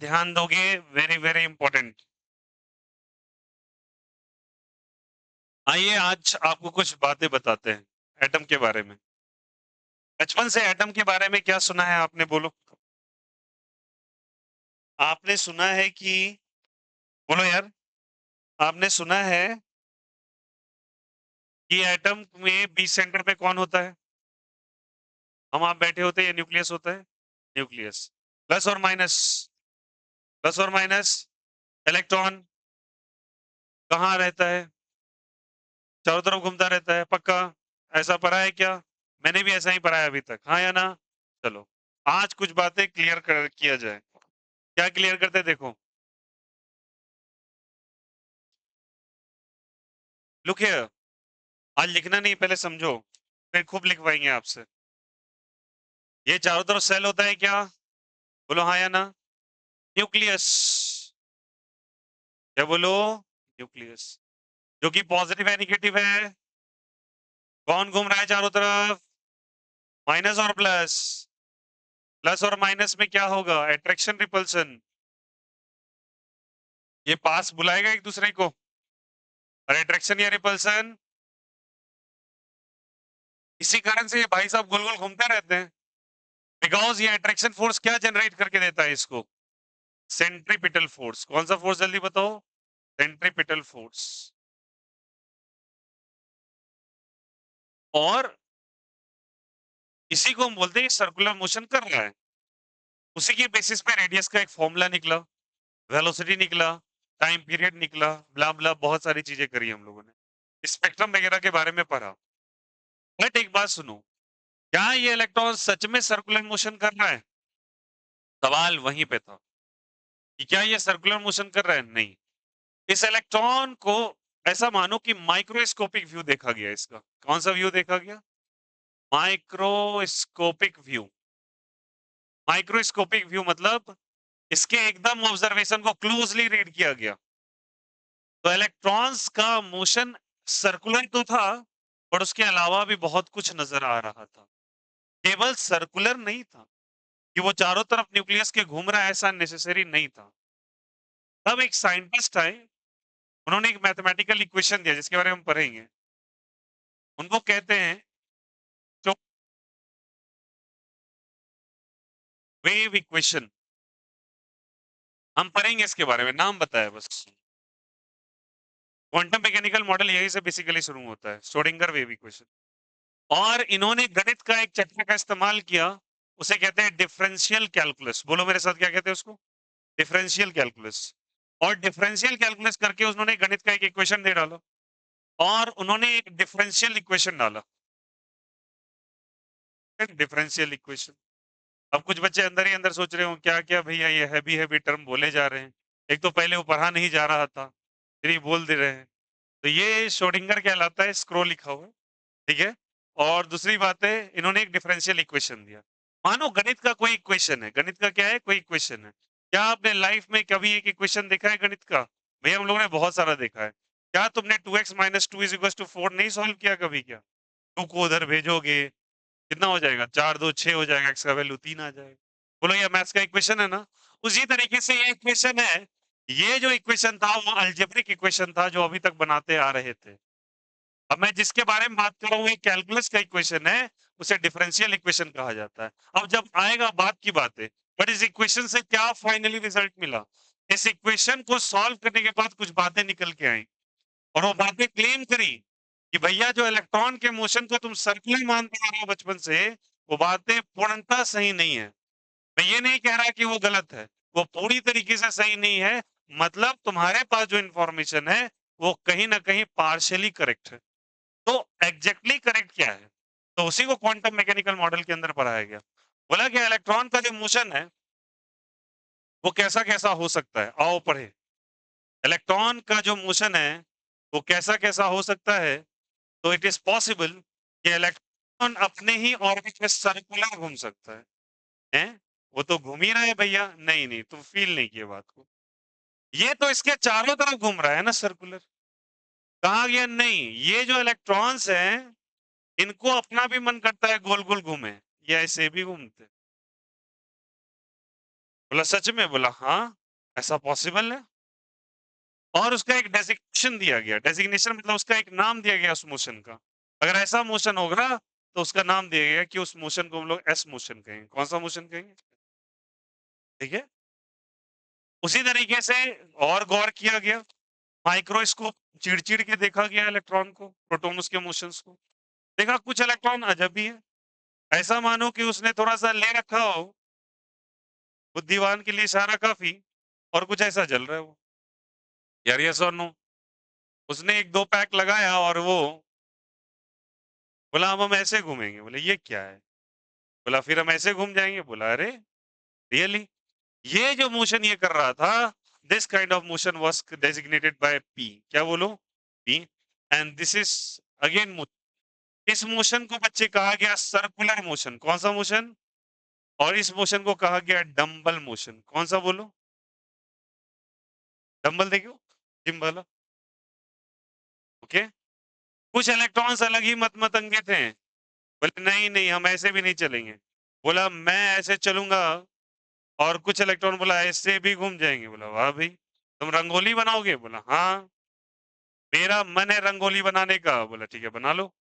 ध्यान दोगे, very very important. आइए आज आपको कुछ बातें बताते हैं एटम के बारे में। बचपन से एटम के बारे में क्या सुना है आपने, बोलो। आपने सुना है कि, बोलो यार, आपने सुना है कि एटम में बीच सेंटर पे कौन होता है? हम आप बैठे होते हैं, या न्यूक्लियस होता है? न्यूक्लियस। प्लस और माइनस, प्लस और माइनस। इलेक्ट्रॉन कहाँ रहता है? चारों तरफ घूमता रहता है, पक्का? ऐसा पढ़ा है क्या? मैंने भी ऐसा ही पढ़ा है अभी तक, हाँ या ना? चलो, आज कुछ बातें क्लियर कर किया जाए। क्या क्लियर करते हैं, देखो। लुक हियर, आज लिखना नहीं, पहले समझो, फिर खूब लिखवाएंगे आपसे। ये चारों तरफ सेल होता है क्या? बोलो हाँ या ना? न्यूक्लियस। क्या बोलो? न्यूक्लियस। जो कि पॉजिटिव है, निगेटिव है? कौन घूम रहा है चारों तरफ? माइनस और प्लस। प्लस और माइनस में क्या होगा? Attraction, repulsion. ये पास बुलाएगा एक दूसरे को, और अट्रैक्शन या रिपल्सन, इसी कारण से ये भाई साहब गोल गोल घूमते रहते हैं। बिकॉज ये अट्रैक्शन फोर्स क्या जनरेट करके देता है इसको? Centripetal force. कौन सा फोर्स, जल्दी बताओ? Centripetal force. और इसी को हम बोलते हैं सर्कुलर मोशन कर रहा है। उसी के बेसिस पे रेडियस का एक फॉर्मूला निकला, वेलोसिटी निकला, टाइम पीरियड निकला, ब्ला ब्ला, बहुत सारी चीजें करी हम लोगों ने, स्पेक्ट्रम वगैरह के बारे में पढ़ा। बट एक बात सुनो, क्या ये इलेक्ट्रॉन सच में सर्कुलर मोशन कर रहा है? सवाल वहीं पे था कि क्या ये सर्कुलर मोशन कर रहा है? नहीं। इस इलेक्ट्रॉन को ऐसा मानो कि माइक्रोस्कोपिक व्यू देखा गया इसका। कौन सा व्यू देखा गया? Microscopic view. माइक्रोस्कोपिक व्यू मतलब इसके एकदम ऑब्जर्वेशन को क्लोजली रीड किया गया। तो इलेक्ट्रॉन्स का मोशन सर्कुलर तो था, पर उसके अलावा भी बहुत कुछ नजर आ रहा था। केवल सर्कुलर नहीं था कि वो चारों तरफ न्यूक्लियस के घूम रहा है, ऐसा नेसेसरी नहीं था। तब एक साइंटिस्ट आए, उन्होंने एक मैथमेटिकल इक्वेशन दिया जिसके बारे में हम पढ़ेंगे। उनको कहते हैं जो वेव इक्वेशन। हम पढ़ेंगे इसके बारे में, नाम बताया बस। क्वांटम मैकेनिकल मॉडल यही से बेसिकली शुरू होता है, श्रोडिंगर वेव इक्वेशन। और इन्होंने गणित का एक चैप्टर का इस्तेमाल किया, उसे कहते हैं डिफरेंशियल कैलकुलस। बोलो मेरे साथ, क्या कहते हैं उसको? Differential calculus. और डिफरेंशियल कैलकुलस करके उन्होंने गणित का एक इक्वेशन दे डाला, और उन्होंने एक डिफरेंशियल इक्वेशन डाला। Differential equation. अब कुछ बच्चे अंदर ही अंदर सोच रहे हो क्या क्या भैया ये हैवी हैवी टर्म बोले जा रहे हैं। एक तो पहले वो पढ़ा नहीं जा रहा था, फिर ये बोल दे रहे हैं। तो ये श्रोडिंगर कहलाता है, स्क्रो लिखा हुआ है, ठीक है। और दूसरी बात है, इन्होंने एक डिफरेंशियल इक्वेशन दिया। मानो गणित का कोई इक्वेशन है, गणित का क्या है, कोई इक्वेशन है। क्या आपने लाइफ में कभी एक इक्वेशन देखा है गणित का? भैया हम लोगों ने बहुत सारा देखा है। क्या तुमने 2x minus two is equal to 4 नहीं सॉल्व किया कभी? क्या टू को उधर भेजोगे, कितना हो जाएगा? 4 2 6 हो जाएगा, एक्स का वैल्यू 3 आ जाएगा। बोलो ये मैथ्स का इक्वेशन है ना? उसी तरीके से ये इक्वेशन है। ये जो इक्वेशन था वो अलजेब्रिक इक्वेशन था जो अभी तक बनाते आ रहे थे। अब मैं जिसके बारे में बात कर रहा हूँ, एक कैलकुलस का इक्वेशन है, उसे डिफरेंशियल इक्वेशन कहा जाता है। अब जब आएगा बात की बात है, बट इस इक्वेशन से क्या फाइनली रिजल्ट मिला? इस इक्वेशन को सॉल्व करने के बाद कुछ बातें निकल के आई, और वो बातें क्लेम करी कि भैया जो इलेक्ट्रॉन के मोशन को तुम सर्कुलर मानते आ रहे हो बचपन से, वो बातें पूर्णतः सही नहीं है। मैं ये नहीं कह रहा कि वो गलत है, वो पूरी तरीके से सही नहीं है। मतलब तुम्हारे पास जो इंफॉर्मेशन है वो कहीं ना कहीं पार्शियली करेक्ट है। तो एग्जैक्टली करेक्ट क्या है? तो उसी को क्वांटम मैकेनिकल मॉडल के अंदर पढ़ाया गया। बोला कि इलेक्ट्रॉन का जो मोशन है वो कैसा कैसा हो सकता है, आओ पढ़े। इलेक्ट्रॉन का जो मोशन है वो कैसा कैसा हो सकता है। तो इट इज पॉसिबल कि इलेक्ट्रॉन अपने ही ऑर्बिट में सर्कुलर घूम सकता है। हैं? वो तो घूम ही रहा है भैया। नहीं नहीं, तुम फील नहीं किए बात को। ये तो इसके चारों तरफ घूम रहा है ना सर्कुलर। कहा गया नहीं, ये जो इलेक्ट्रॉन्स हैं इनको अपना भी मन करता है गोल गोल घूमे, ये ऐसे भी घूमते। बोला सच में? बोला हाँ, ऐसा पॉसिबल है। और उसका एक डेजिग्नेशन दिया गया, डेजिग्नेशन मतलब उसका एक नाम दिया गया उस मोशन का। अगर ऐसा मोशन होगा तो उसका नाम दिया गया कि उस मोशन को हम लोग एस मोशन कहेंगे। कौन सा मोशन कहेंगे? ठीक है। उसी तरीके से और गौर किया गया, माइक्रोस्कोप चिड़-चिड़ के देखा गया इलेक्ट्रॉन को, प्रोटॉन उसके मोशंस को। देखा कुछ इलेक्ट्रॉन अजब ही है। ऐसा मानो कि उसने थोड़ा-सा ले रखा हो, बुद्धिमान के लिए इशारा काफ़ी, और कुछ ऐसा जल रहा है वो। यार यस और नो? उसने 1-2 पैक लगाया और वो बोला अब हम ऐसे घूमेंगे। बोले ये क्या है? बोला फिर हम ऐसे घूम जाएँगे। बोला अरे! रियली? ये जो मोशन ये कर रहा था, this kind of motion was designated by P. क्या बोलो? P. And this is again मो इस मोशन को बच्चे कहा गया सर्कुलर मोशन। कौन-सा मोशन? और इस मोशन को कहा गया डंबल मोशन। कौन-सा बोलो? डंबल देखो, जिम वाला। ओके? कुछ इलेक्ट्रॉन्स अलग ही मत-मतंगे थे। बोले नहीं-नहीं हम ऐसे भी नहीं चलेंगे। बोला मैं ऐसे चलूँगा, और कुछ इलेक्ट्रॉन बोला ऐसे भी घूम जाएँगे। बोला वाह भई! तुम रंगोली बनाओगे? बोला हाँ, मेरा मन है रंगोली बनाने का। बोला ठीक है बना लो।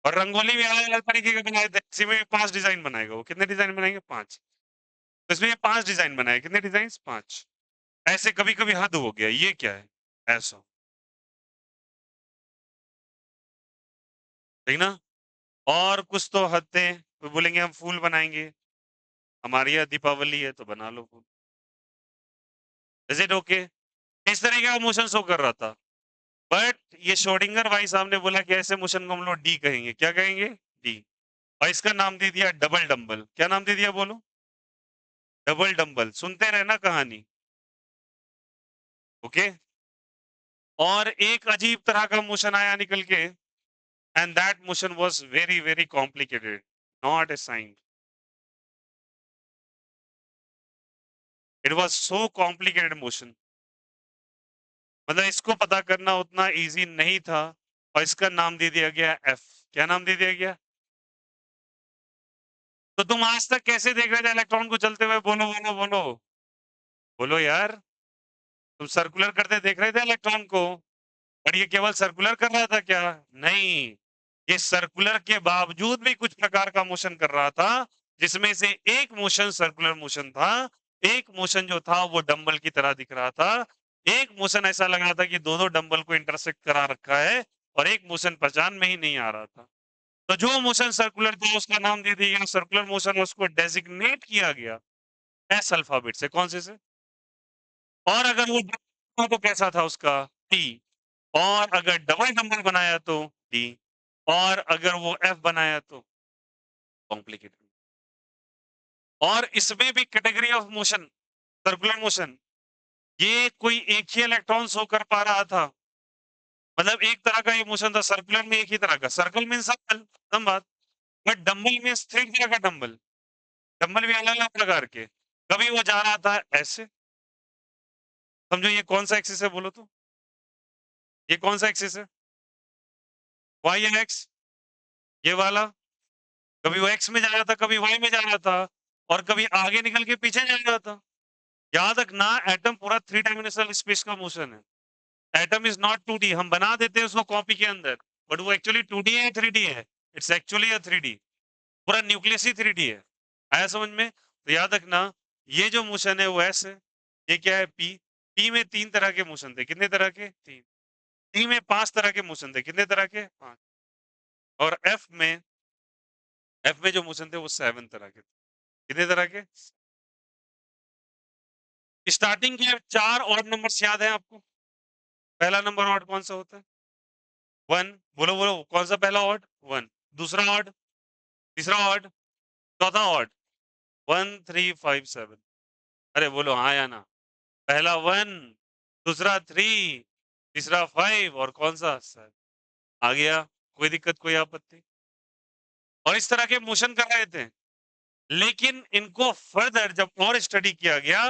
और रंगोली भी अलग-अलग तरीके के बनाए थे। इसी में 5 डिज़ाइन बनाएगा वो। कितने डिज़ाइन बनाएँगे? 5। तो इसमें ये 5 डिज़ाइन बनाए। कितने डिज़ाइन्स? 5। ऐसे कभी-कभी हद हो गया, ये क्या है? ऐसा, ठीक ना? और कुछ तो हद थे, वो बोलेंगे हम फूल बनाएँगे, हमारे यहाँ दीपावली है तो बना लो फूल। Is it okay? इस तरह का मोशन शो कर रहा था। बट ये श्रोडिंगर भाई साहब ने बोला कि ऐसे मोशन को हम लोग डी कहेंगे। क्या कहेंगे? डी। और इसका नाम दे दिया डबल डंबल। क्या नाम दे दिया बोलो? Double dumbbell. सुनते रहना कहानी। ओके? और एक अजीब तरह का मोशन आया निकल के, and that motion was very very complicated, not a sine. It was so complicated motion. मतलब इसको पता करना उतना ईज़ी नहीं था, और इसका नाम दे दिया गया एफ। क्या नाम दे दिया गया? तो तुम आज तक कैसे देख रहे थे इलेक्ट्रॉन को चलते हुए? बोलो, बोलो, बोलो। बोलो यार, तुम सर्कुलर करते देख रहे थे इलेक्ट्रॉन को, और ये केवल सर्कुलर कर रहा था क्या? नहीं, ये सर्कुलर के बावजूद भी कुछ प्रकार का मोशन कर रहा था, जिसमें से एक मोशन सर्कुलर मोशन था, एक मोशन जो था वो डंबल की तरह दिख रहा था, एक मोशन ऐसा लग रहा था कि दोनों डंबल को इंटरसेक्ट करा रखा है, और एक मोशन पहचान में ही नहीं आ रहा था। तो जो मोशन सर्कुलर था उसका नाम दे दिया गया सर्कुलर मोशन, उसको डेजिग्नेट किया गया एस अल्फाबेट से। कौन से? और अगर वो डबल तो कैसा था उसका? टी। और अगर डबल डंबल बनाया तो डी। और अगर वो एफ बनाया तो कॉम्प्लिकेटेड। और इसमें भी category of motion, circular motion, ये कोई एक ही इलेक्ट्रॉन शो कर पा रहा था। मतलब एक तरह का ये मोशन था सर्कुलर में, एक ही तरह का। सर्कल मीन्स सर्कल, खत्म बात। बट डंबल मीन्स 3 तरह का डंबल। डंबल भी अलग-अलग प्रकार के। कभी वो जा रहा था ऐसे, समझो ये कौन सा एक्सिस है बोलो तो? ये कौन सा एक्सिस है? वाई या एक्स? ये वाला? कभी वो एक्स में जा रहा था, कभी वाई में जा रहा था, और कभी आगे निकल के पीछे जा रहा था। याद रखना एटम पूरा 3 डायमेंशनल स्पेस का मोशन है। Atom is not 2D। हम बना देते हैं उसको कॉपी के अंदर, बट वो एक्चुअली 2D है, 3D है। It's actually a 3D। पूरा न्यूक्लियस ही 3D है। आया समझ में? तो याद रखना, ये जो मोशन है वो एस है, ये क्या है पी। पी में 3 तरह के मोशन थे। कितने तरह के? 3। टी में 5 तरह के मोशन थे। कितने तरह के? 5। और एफ में जो मोशन थे वो 7 तरह के थे। कितने तरह के? स्टार्टिंग के 4 ऑड नंबर्स याद है आपको? पहला नंबर ऑड कौन सा होता है? 1। बोलो बोलो, कौन सा पहला ऑड? 1। दूसरा ऑड? तीसरा ऑड? चौथा ऑड? 1 3 5 7। अरे बोलो हाँ या ना? पहला 1, दूसरा 3, तीसरा 5, और कौन सा 7। आ गया? कोई दिक्कत, कोई आपत्ति? और इस तरह के मोशन कर रहे थे। लेकिन इनको फर्दर जब और स्टडी किया गया,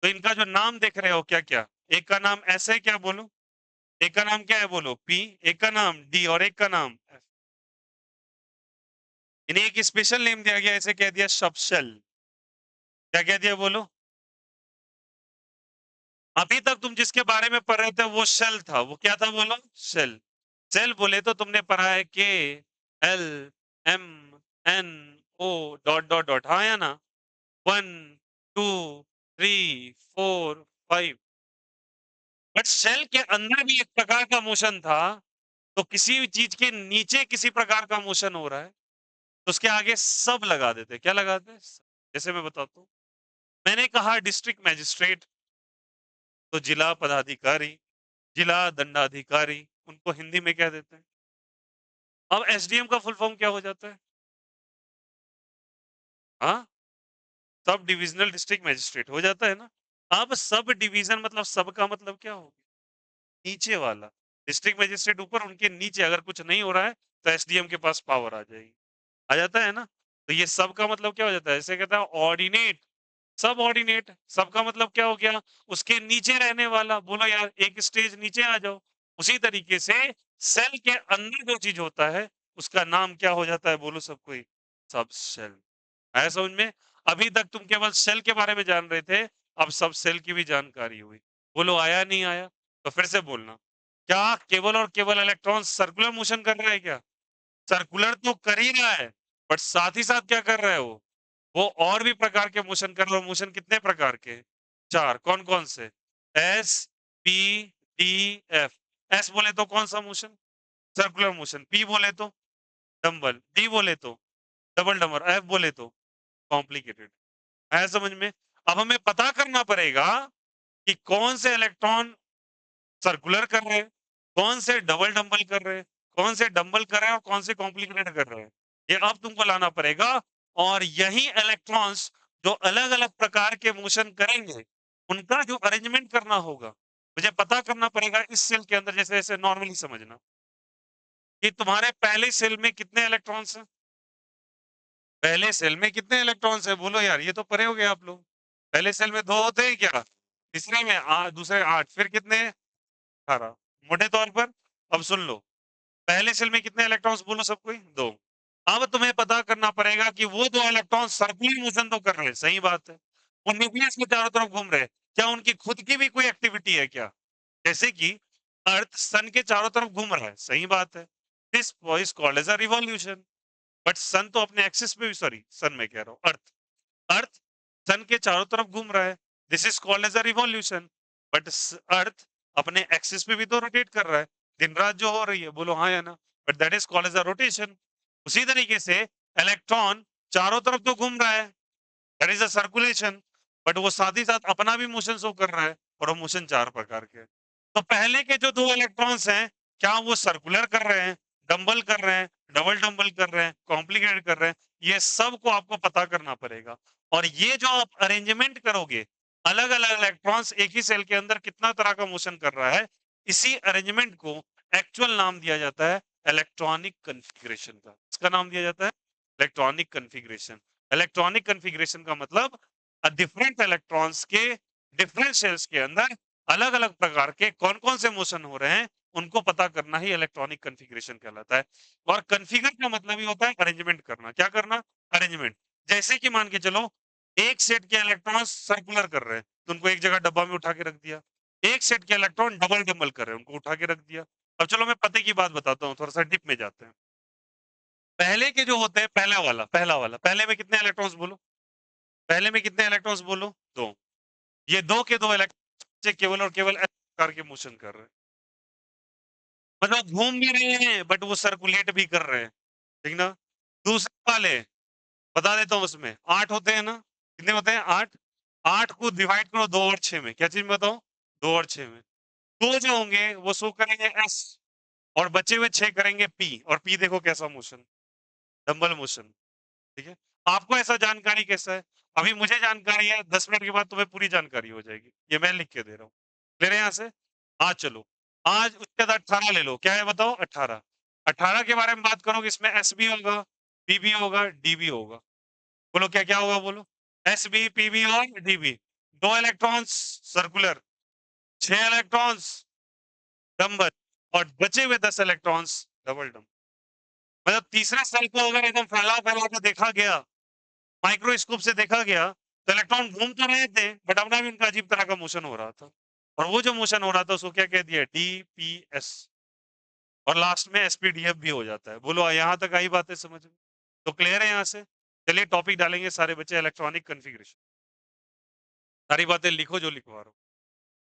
तो इनका जो नाम देख रहे हो क्या क्या, एक का नाम ऐसे है, क्या बोलो? एक का नाम क्या है बोलो? पी। एक का नाम डी, और एक का नाम एफ। इन्हें एक स्पेशल नेम दिया गया, इसे कह दिया सबशेल। क्या कह दिया बोलो? अभी तक तुम जिसके बारे में पढ़ रहे थे वो शेल था, वो क्या था बोलो? शेल। शेल बोले तो तुमने पढ़ा है के L M N O dot dot dot, हाँ या ना? 1 2 3 4 5। बट शेल के अंदर भी एक प्रकार का मोशन था, तो किसी भी चीज के नीचे किसी प्रकार का मोशन हो रहा है तो उसके आगे सब लगा देते। क्या लगाते? जैसे मैं बताता हूँ, मैंने कहा डिस्ट्रिक्ट मैजिस्ट्रेट, तो जिला पदाधिकारी, जिला दंडाधिकारी, उनको हिंदी में क्या देते हैं? अब एसडीएम का फुल फॉर्म क्या हो जाता है? हाँ, सब डिविजनल डिस्ट्रिक्ट मैजिस्ट्रेट हो जाता है ना। अब सब डिवीजन मतलब सब का मतलब क्या हो गया? नीचे वाला। डिस्ट्रिक्ट मैजिस्ट्रेट ऊपर, उनके नीचे अगर कुछ नहीं हो रहा है तो एसडीएम के पास पावर आ जाएगी। आ जाता है ना। तो ये सब का मतलब क्या हो जाता है? ऐसे कहता है ऑर्डिनेट, सब ऑर्डिनेट। सबका मतलब क्या हो गया? उसके नीचे रहने वाला। बोलो यार, एक स्टेज नीचे आ जाओ। उसी तरीके से सेल के अंदर जो चीज होता है उसका नाम क्या हो जाता है? बोलो सब कोई। सब सेल। आया समझ में? अभी तक तुम केवल सेल के बारे में जान रहे थे, अब सब सेल की भी जानकारी हुई। बोलो आया नहीं आया? तो फिर से बोलना। क्या केवल और केवल इलेक्ट्रॉन सर्कुलर मोशन कर रहा है क्या? सर्कुलर तो कर ही रहा है, बट साथ ही साथ क्या कर रहा है वो और भी प्रकार के मोशन कर रहा है। मोशन कितने प्रकार के? चार। कौन कौन से? S P D F. S बोले तो कौन सा मोशन? Circular motion. पी बोले तो डंबल। डी बोले तो डबल डंबल। एफ बोले तो कॉम्प्लिकेटेड। है समझ में? अब हमें पता करना पड़ेगा कि कौन से इलेक्ट्रॉन सर्कुलर कर रहे हैं, कौन से डबल डंबल कर रहे हैं, कौन से डंबल कर रहे हैं और कौन से कॉम्प्लिकेटेड कर रहे हैं। ये अब तुमको लाना पड़ेगा। और यही इलेक्ट्रॉन्स जो अलग अलग प्रकार के मोशन करेंगे उनका जो अरेंजमेंट करना होगा, मुझे पता करना पड़ेगा इस सेल के अंदर। जैसे जैसे नॉर्मली समझना कि तुम्हारे पहले सेल में कितने इलेक्ट्रॉन्स हैं? पहले सेल में कितने इलेक्ट्रॉन्स हैं? बोलो यार, ये तो पढ़े हो गए आप लोग। पहले सेल में दो होते हैं क्या? तीसरे में दूसरे 8, फिर कितने? 18। मोटे तौर पर अब सुन लो, पहले सेल में कितने इलेक्ट्रॉन्स? बोलो सब कोई। दो। अब तुम्हें पता करना पड़ेगा कि वो दो इलेक्ट्रॉन सर्कुलर मोशन तो कर रहे हैं, सही बात है। वो न्यूक्लियस के चारों तरफ घूम रहे हैं। क्या उनकी खुद की भी कोई एक्टिविटी है क्या? जैसे कि अर्थ सन के चारों तरफ घूम रहा है, सही बात है। This is called as a revolution. But sun तो अपने एक्सिस पे भी, सॉरी सन में कह रहा हूं, अर्थ, अर्थ सन के चारों तरफ घूम रहा है। This is called as a revolution. But earth अपने एक्सिस पे भी तो रोटेट कर रहा है। दिन रात जो हो रही है, बोलो हाँ या ना? But that is called as a rotation. उसी तरीके से इलेक्ट्रॉन चारों तरफ तो घूम रहा है, that is a circulation. But वो साथ ही साथ अपना भी मोशन शो कर रहा है, और वो मोशन चार प्रकार के हैं। तो पहले के जो दो इलेक्ट्रॉन्स हैं, क्या वो सर्कुलर कर रहे हैं, डंबल कर रहे हैं, डबल डंबल कर रहे हैं, कॉम्प्लिकेटेड कर रहे हैं? ये सब को आपको पता करना पड़ेगा। और ये जो आप अरेंजमेंट करोगे, अलग अलग इलेक्ट्रॉन्स एक ही सेल के अंदर कितना तरह का मोशन कर रहा है, इसी अरेंजमेंट को एक्चुअल नाम दिया जाता है इलेक्ट्रॉनिक कन्फिग्रेशन का। इसका नाम दिया जाता है इलेक्ट्रॉनिक कन्फिग्रेशन। इलेक्ट्रॉनिक कन्फिग्रेशन का मतलब डिफरेंट इलेक्ट्रॉन्स के डिफरेंट सेल्स के अंदर अलग अलग प्रकार के कौन कौन से मोशन हो रहे हैं, उनको पता करना ही इलेक्ट्रॉनिक कन्फिग्रेशन कहलाता है। और कन्फिगर का मतलब ही होता है अरेंजमेंट करना। क्या करना? अरेंजमेंट। जैसे कि मान के चलो, एक सेट के इलेक्ट्रॉन सर्कुलर कर रहे हैं तो उनको एक जगह डब्बा में उठा के रख दिया। एक सेट के इलेक्ट्रॉन डबल डबल कर रहे हैं, उनको उठा के रख दिया। अब चलो मैं पते की बात बताता हूँ, थोड़ा सा डिप में जाते हैं। पहले के जो होते हैं, पहला वाला पहले में कितने इलेक्ट्रॉन्स बोलो? पहले में कितने इलेक्ट्रॉन्स बोलो? दो। ये दो के दो इलेक्ट्रॉन केवल और केवल इस प्रकार के मोशन कर रहे हैं, मतलब घूम भी रहे हैं बट वो सर्कुलेट भी कर रहे हैं, ठीक ना? दूसरे वाले बता देता हूँ, उसमें 8 होते हैं ना? कितने होते हैं? 8। 8 को डिवाइड करो 2 और 6 में, क्या चीज में बताओ? 2 और 6 में। 2 जो होंगे वो शो करेंगे एस, और बचे हुए 6 करेंगे पी। और पी देखो कैसा मोशन, डंबल मोशन। ठीक है? आपको ऐसा जानकारी कैसा है? अभी मुझे जानकारी है, 10 मिनट के बाद तुम्हें पूरी जानकारी हो जाएगी। ये मैं लिख के दे रहा हूँ। ले रहे हैं यहाँ से? आज चलो, आज उसके बाद 18 ले लो। क्या है बताओ? 18। 18 के बारे में बात करोगे, इसमें एस भी होगा, पी भी होगा, डी भी होगा। बोलो क्या क्या होगा? बोलो। एस बी, पी बी और D B. 2 electrons circular, 6 electrons dumbbell, और बचे हुए 10 इलेक्ट्रॉन्स डबल डंबल। मतलब तीसरे सेल को अगर एकदम फैला फैला के देखा गया, माइक्रोस्कोप से देखा गया, तो इलेक्ट्रॉन घूम तो रहे थे बट अपना भी उनका अजीब तरह का मोशन हो रहा था। और वो जो मोशन हो रहा था उसको क्या कह दिया, डीपीएस, और लास्ट में एसपीडीएफ भी हो जाता है। बोलो यहाँ तक आई बातें समझ में? तो क्लियर है यहाँ से? चलिए टॉपिक डालेंगे सारे बच्चे, इलेक्ट्रॉनिक कॉन्फ़िगरेशन। सारी बातें लिखो जो लिखवा रहा हूँ।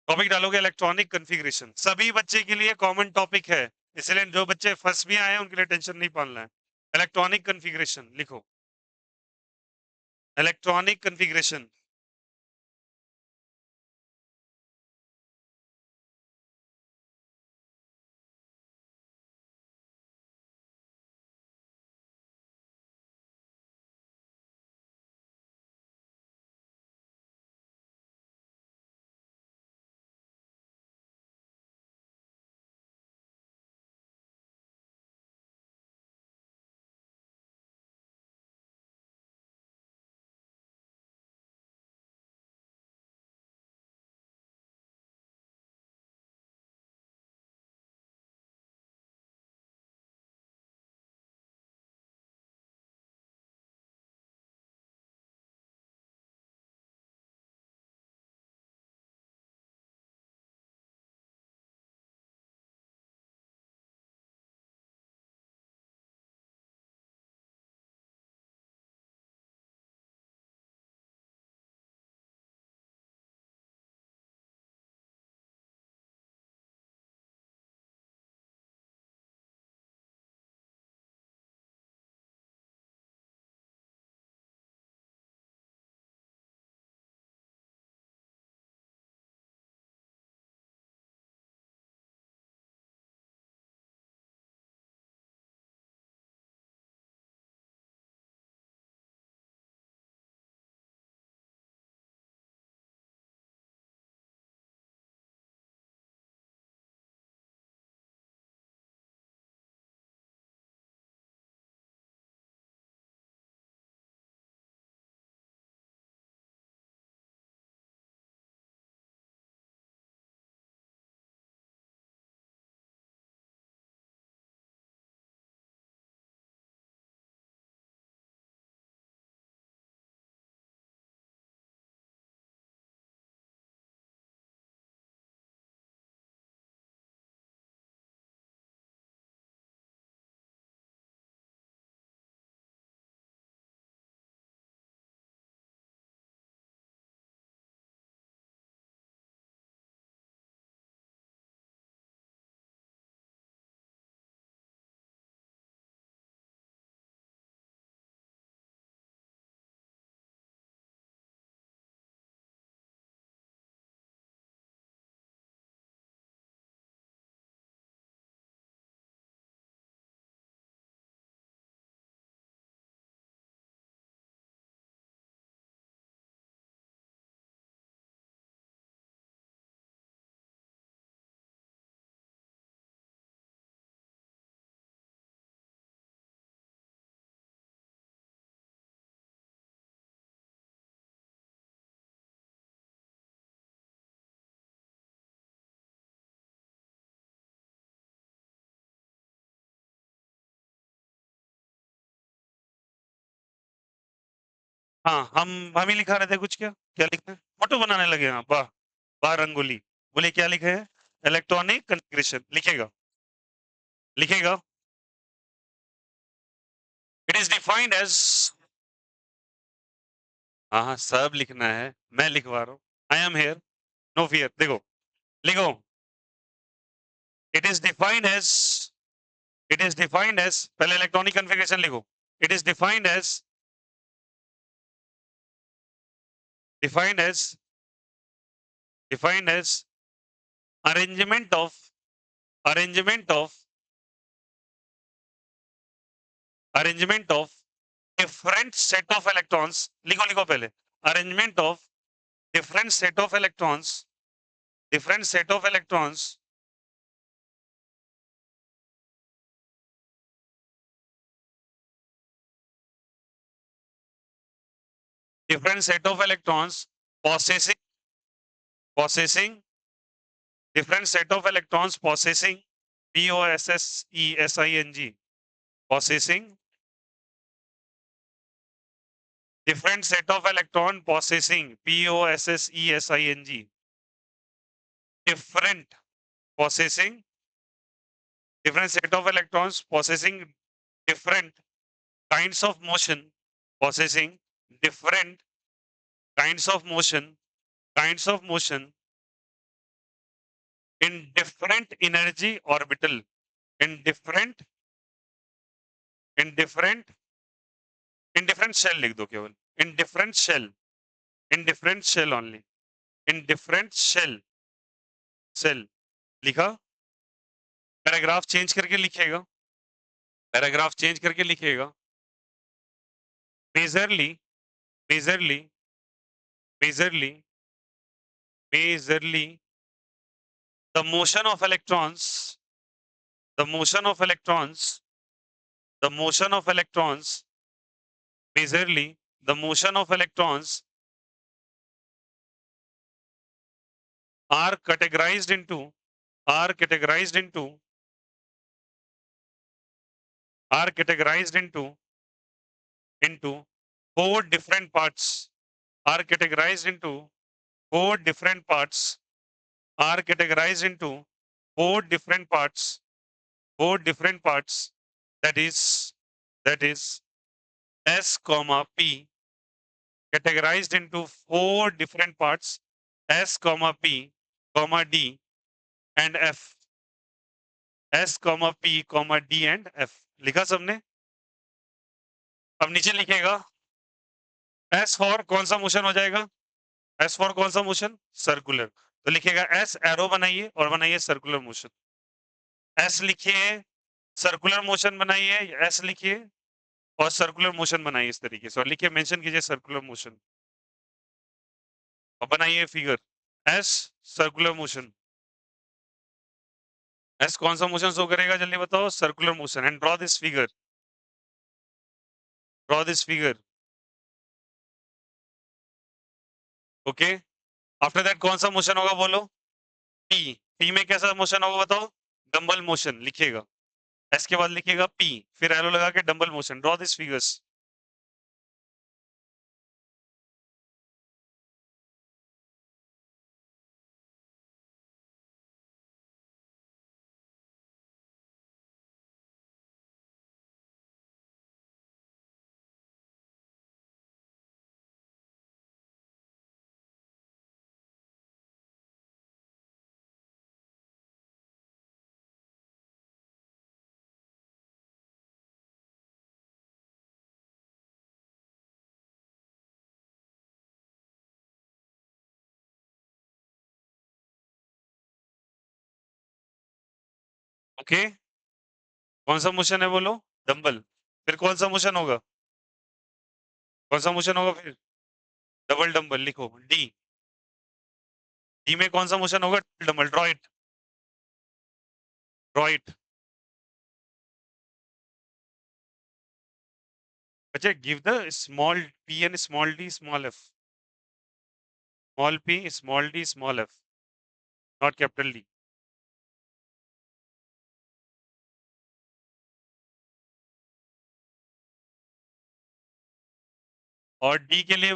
टॉपिक डालोगे इलेक्ट्रॉनिक कॉन्फ़िगरेशन, सभी बच्चे के लिए कॉमन टॉपिक है, इसलिए जो बच्चे फर्स्ट भी आए हैं उनके लिए टेंशन नहीं पालना है। इलेक्ट्रॉनिक कॉन्फ़िगरेशन लिखो, इलेक्ट्रॉनिक कॉन्फ़िगरेशन। हाँ, हम ही लिखा रहे थे कुछ, क्या क्या लिखे, फोटो बनाने लगे। हाँ वाह, वाह रंगोली। बोले क्या लिखे हैं, इलेक्ट्रॉनिक कॉन्फ़िगरेशन। लिखेगा, लिखेगा। इट इज डिफाइंड एज, हाँ हाँ सब लिखना है, मैं लिखवा रहा हूँ। I am here, no fear. देखो, लिखो, it is defined as, it is defined as, पहले इलेक्ट्रॉनिक कॉन्फ़िगरेशन लिखो। It is defined as defined as arrangement of, arrangement of, arrangement of different set of electrons. लिखो लिखो पहले, arrangement of different set of electrons, different set of electrons, different set of electrons possessing different set of electrons possessing, possessing, possessing different set of electron possessing, possessing different possessing different set of electrons possessing different kinds of motion possessing different kinds of motion in different energy orbital in different in different shell लिख दो केवल in different shell only in different shell लिखा paragraph change करके लिखेगा paragraph change करके लिखेगा majorly majorly majorly majorly the motion of electrons the motion of electrons the motion of electrons majorly the motion of electrons are categorized into are categorized into are categorized into four different parts are categorized into four different parts are categorized into four different parts that is s comma p categorized into four different parts s comma p comma d and f s comma p comma d and f लिखा सबने अब नीचे लिखेगा S for कौन सा motion हो जाएगा S for कौन सा मोशन सर्कुलर तो लिखेगा एस एरो बनाइए और बनाइए सर्कुलर मोशन एस लिखिए सर्कुलर मोशन बनाइए एस लिखिए और सर्कुलर मोशन बनाइए इस तरीके से और लिखिए मेंशन कीजिए सर्कुलर मोशन और बनाइए figure as circular motion S कौन सा मोशन शो करेगा जल्दी बताओ circular motion and draw this figure okay after that कौन सा मोशन होगा बोलो पी पी में कैसा मोशन होगा बताओ डंबल मोशन लिखिएगा एस के बाद लिखिएगा पी फिर एरो लगा के dumbbell motion draw this figures okay कौन सा मोशन है बोलो डंबल फिर कौन सा मोशन होगा कौन सा मोशन होगा फिर डबल डंबल लिखो डी डी में कौन सा मोशन होगा डंबल ड्रॉ इट अच्छा give the small P and small D small F small P small D small F not capital D और डी के लिए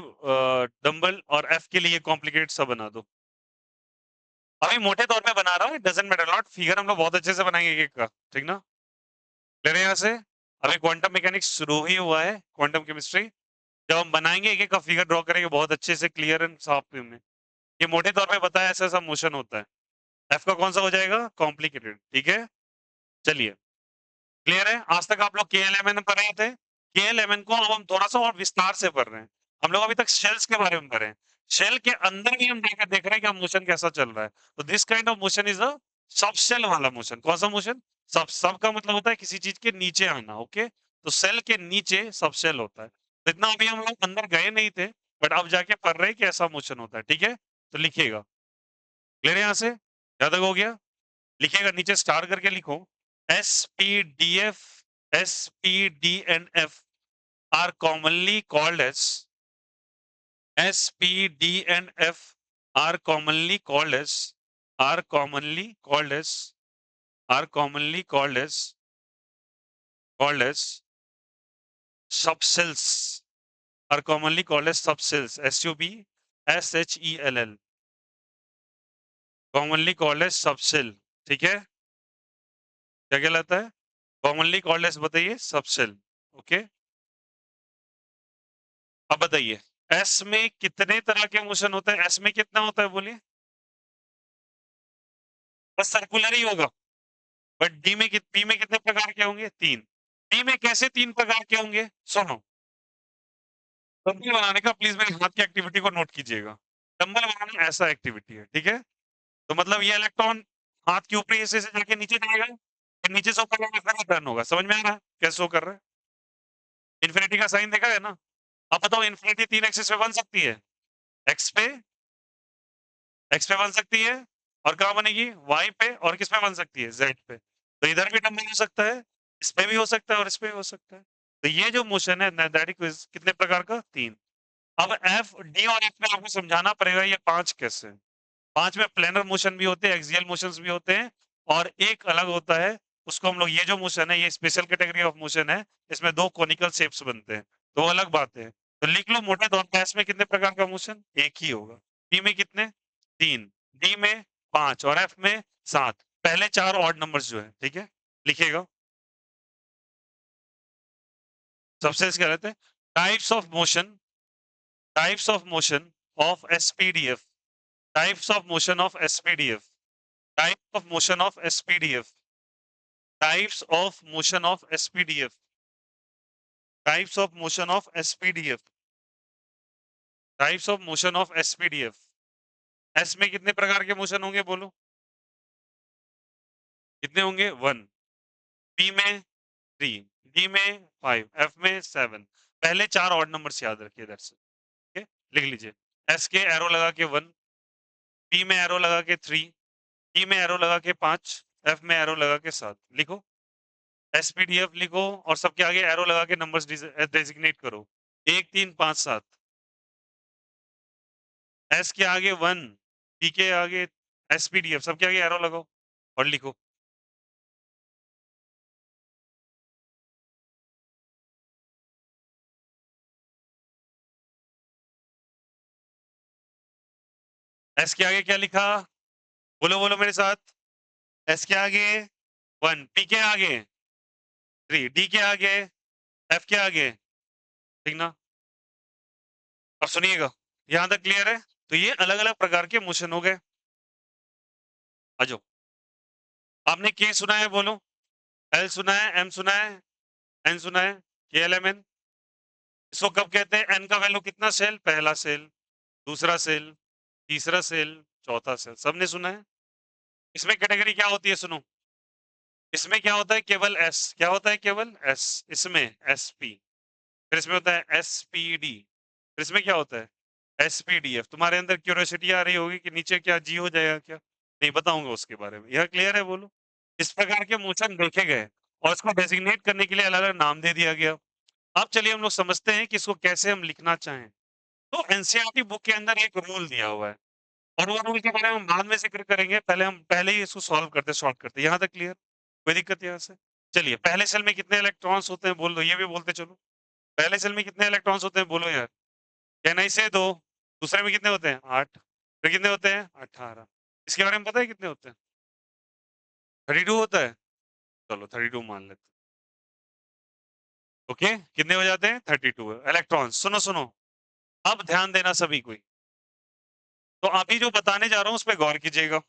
डंबल और एफ के लिए कॉम्प्लिकेट सा बना दो अभी मोटे तौर पे बना रहा हूँ डजंट मैटर नॉट फिगर हम लोग बहुत अच्छे से बनाएंगे एक एक का ठीक ना ले रहे हैं यहाँ से अभी क्वांटम मैकेनिक्स शुरू ही हुआ है क्वांटम केमिस्ट्री जब हम बनाएंगे एक एक का फिगर ड्रॉ करेंगे बहुत अच्छे से क्लियर एंड साफ वे में ये मोटे तौर पे बताया ऐसा ऐसा मोशन होता है एफ का कौन सा हो जाएगा कॉम्प्लिकेटेड ठीक है चलिए क्लियर है आज तक आप लोग के एल एम एन पढ़ रहे थे के एल एम एन को अब हम थोड़ा सा और विस्तार से पढ़ रहे हैं हम लोग अभी तक शेल्स के बारे में पढ़ रहे हैं शेल के अंदर भी हम देख रहे हैं कि मोशन कैसा चल रहा है तो this kind of motion is a subshell वाला मोशन कौन सा मोशन सब का मतलब होता है किसी चीज के नीचे आना ओके तो सेल के नीचे सब शेल होता है तो इतना अभी हम लोग अंदर गए नहीं थे बट अब जाके पढ़ रहे हैं कि ऐसा मोशन होता है ठीक है तो लिखिएगा क्लियर है यहाँ से ज्यादा हो गया लिखिएगा नीचे स्टार करके लिखो S P D F S P D and F R commonly called S S P D and F R commonly called S R commonly called S R commonly called as subcells are commonly called as subcells s u b s h e l l commonly called as subshell, ठीक है, क्या कहलाता है? Commonly called as, बताइए, subshell. Okay, अब बताइए, S में कितने तरह के मोशन होते हैं? एस में कितना होता है बोलिए? बस सर्कुलर ही होगा। बट डी में कितने प्रकार के होंगे? तीन। डी में कैसे तीन प्रकार के होंगे? सुनो, डंबल बनाने का प्लीज मेरे हाथ की एक्टिविटी को नोट कीजिएगा। डंबल बनाना ऐसा एक्टिविटी है, ठीक है? तो मतलब ये इलेक्ट्रॉन हाथ के ऊपरी हिस्से से जाके नीचे जाएगा, फिर नीचे से ऊपर जाके फिर टर्न होगा। समझ में आ रहा है कैसे शो कर रहा है? इन्फिनिटी का साइन देखा है ना? अब बताओ, इन्फिनिटी तीन एक्सिस पे बन सकती है? एक्स पे, एक्स पे बन सकती है, और कहाँ बनेगी? वाई पे, और किस पे बन सकती है? जेड पे। तो इधर भी डंबल हो सकता है, इस पे भी हो सकता है, और इस पे भी हो सकता है। तो ये जो मोशन है दैट इज कितने प्रकार का? तीन। अब एफ, डी और एफ में आपको समझाना पड़ेगा ये पांच कैसे हैं। पांच में प्लेनर मोशन भी होते हैं, एक्सियल मोशंस भी होते हैं, और एक अलग होता है, उसको हम लोग, ये जो मोशन है ये स्पेशल कैटेगरी ऑफ मोशन है, इसमें दो कोनिकल शेप्स बनते हैं, तो अलग बात है। तो लिख लो मोटे तौर पर, एस में कितने प्रकार का मोशन? एक ही होगा। पी में कितने? तीन। डी में पांच, और एफ में सात। पहले चार ऑड नंबर्स जो है, ठीक है, लिखिएगा। सबसे क्या रहते हैं? Types of motion, types of motion of SPDF, types of motion of SPDF, types of motion of SPDF, types of motion of SPDF, types of motion of SPDF, types of motion of SPDF. S में कितने प्रकार के motion होंगे बोलो? कितने होंगे? One. P में three, D में फाइव, एफ में सेवन। पहले चार ऑड नंबर्स याद रखिए, दैट्स इट। ओके, लिख लीजिए। एस के एरो लगा के वन, पी में एरो लगा के थ्री, डी में एरो लगा के पांच, एफ में एरो लगा के सात। लिखो, एसपीडीएफ लिखो, और सबके आगे एरो लगा के नंबर्स डेजिग्नेट करो। एक, तीन, पांच, सात। एस के आगे वन, पी के आगे एसपीडीएफ, सबके आगे एरो लगाओ और लिखो। एस के आगे क्या लिखा? बोलो बोलो मेरे साथ। एस के आगे वन, पी के आगे थ्री, डी के आगे, एफ के आगे, ठीक ना? अब सुनिएगा, यहां तक क्लियर है? तो ये अलग अलग प्रकार के मोशन हो गए। आ जाओ, आपने के सुना है? बोलो। एल सुना है, एम सुना है, एन सुना है, के एल एम एन। इसको कब कहते हैं? एन का वैल्यू कितना? सेल, पहला सेल, दूसरा सेल, तीसरा सेल, चौथा सेल। सबने सुना है? इसमें कैटेगरी क्या होती है? सुनो, इसमें क्या होता है? केवल एस। क्या होता है? केवल एस। इसमें एस पी, फिर इसमें होता है एस पी डी, फिर इसमें क्या होता है? S P D F. तुम्हारे अंदर क्यूरियोसिटी आ रही होगी कि नीचे क्या जी हो जाएगा क्या? नहीं, बताऊंगा उसके बारे में। यह क्लियर है? बोलो। इस प्रकार के मोशन देखे गए, और इसको डेजिग्नेट करने के लिए अलग अलग नाम दे दिया गया। अब चलिए हम लोग समझते हैं कि इसको कैसे हम लिखना चाहें। तो एनसीईआरटी बुक के अंदर एक रूल दिया हुआ है, और वो रूल के बारे में हम बाद में जिक्र करेंगे। पहले ही इसको सॉल्व करते, शॉर्ट करते। यहाँ तक क्लियर? कोई दिक्कत यहाँ से? चलिए, पहले सेल में कितने इलेक्ट्रॉन्स होते हैं बोल दो, ये भी बोलते चलो। पहले सेल में कितने इलेक्ट्रॉन्स होते हैं बोलो यार? कहना ही से दो। दूसरे में कितने होते हैं? आठ। फिर कितने होते हैं? 18। इसके बारे में पता है कितने होते हैं? 32 होता है। चलो 32 मान लेते हैं। ओके, कितने हो जाते हैं? 32 इलेक्ट्रॉन्स। सुनो सुनो, अब ध्यान देना सभी कोई। तो अभी जो बताने जा रहा हूं उस पर गौर कीजिएगा।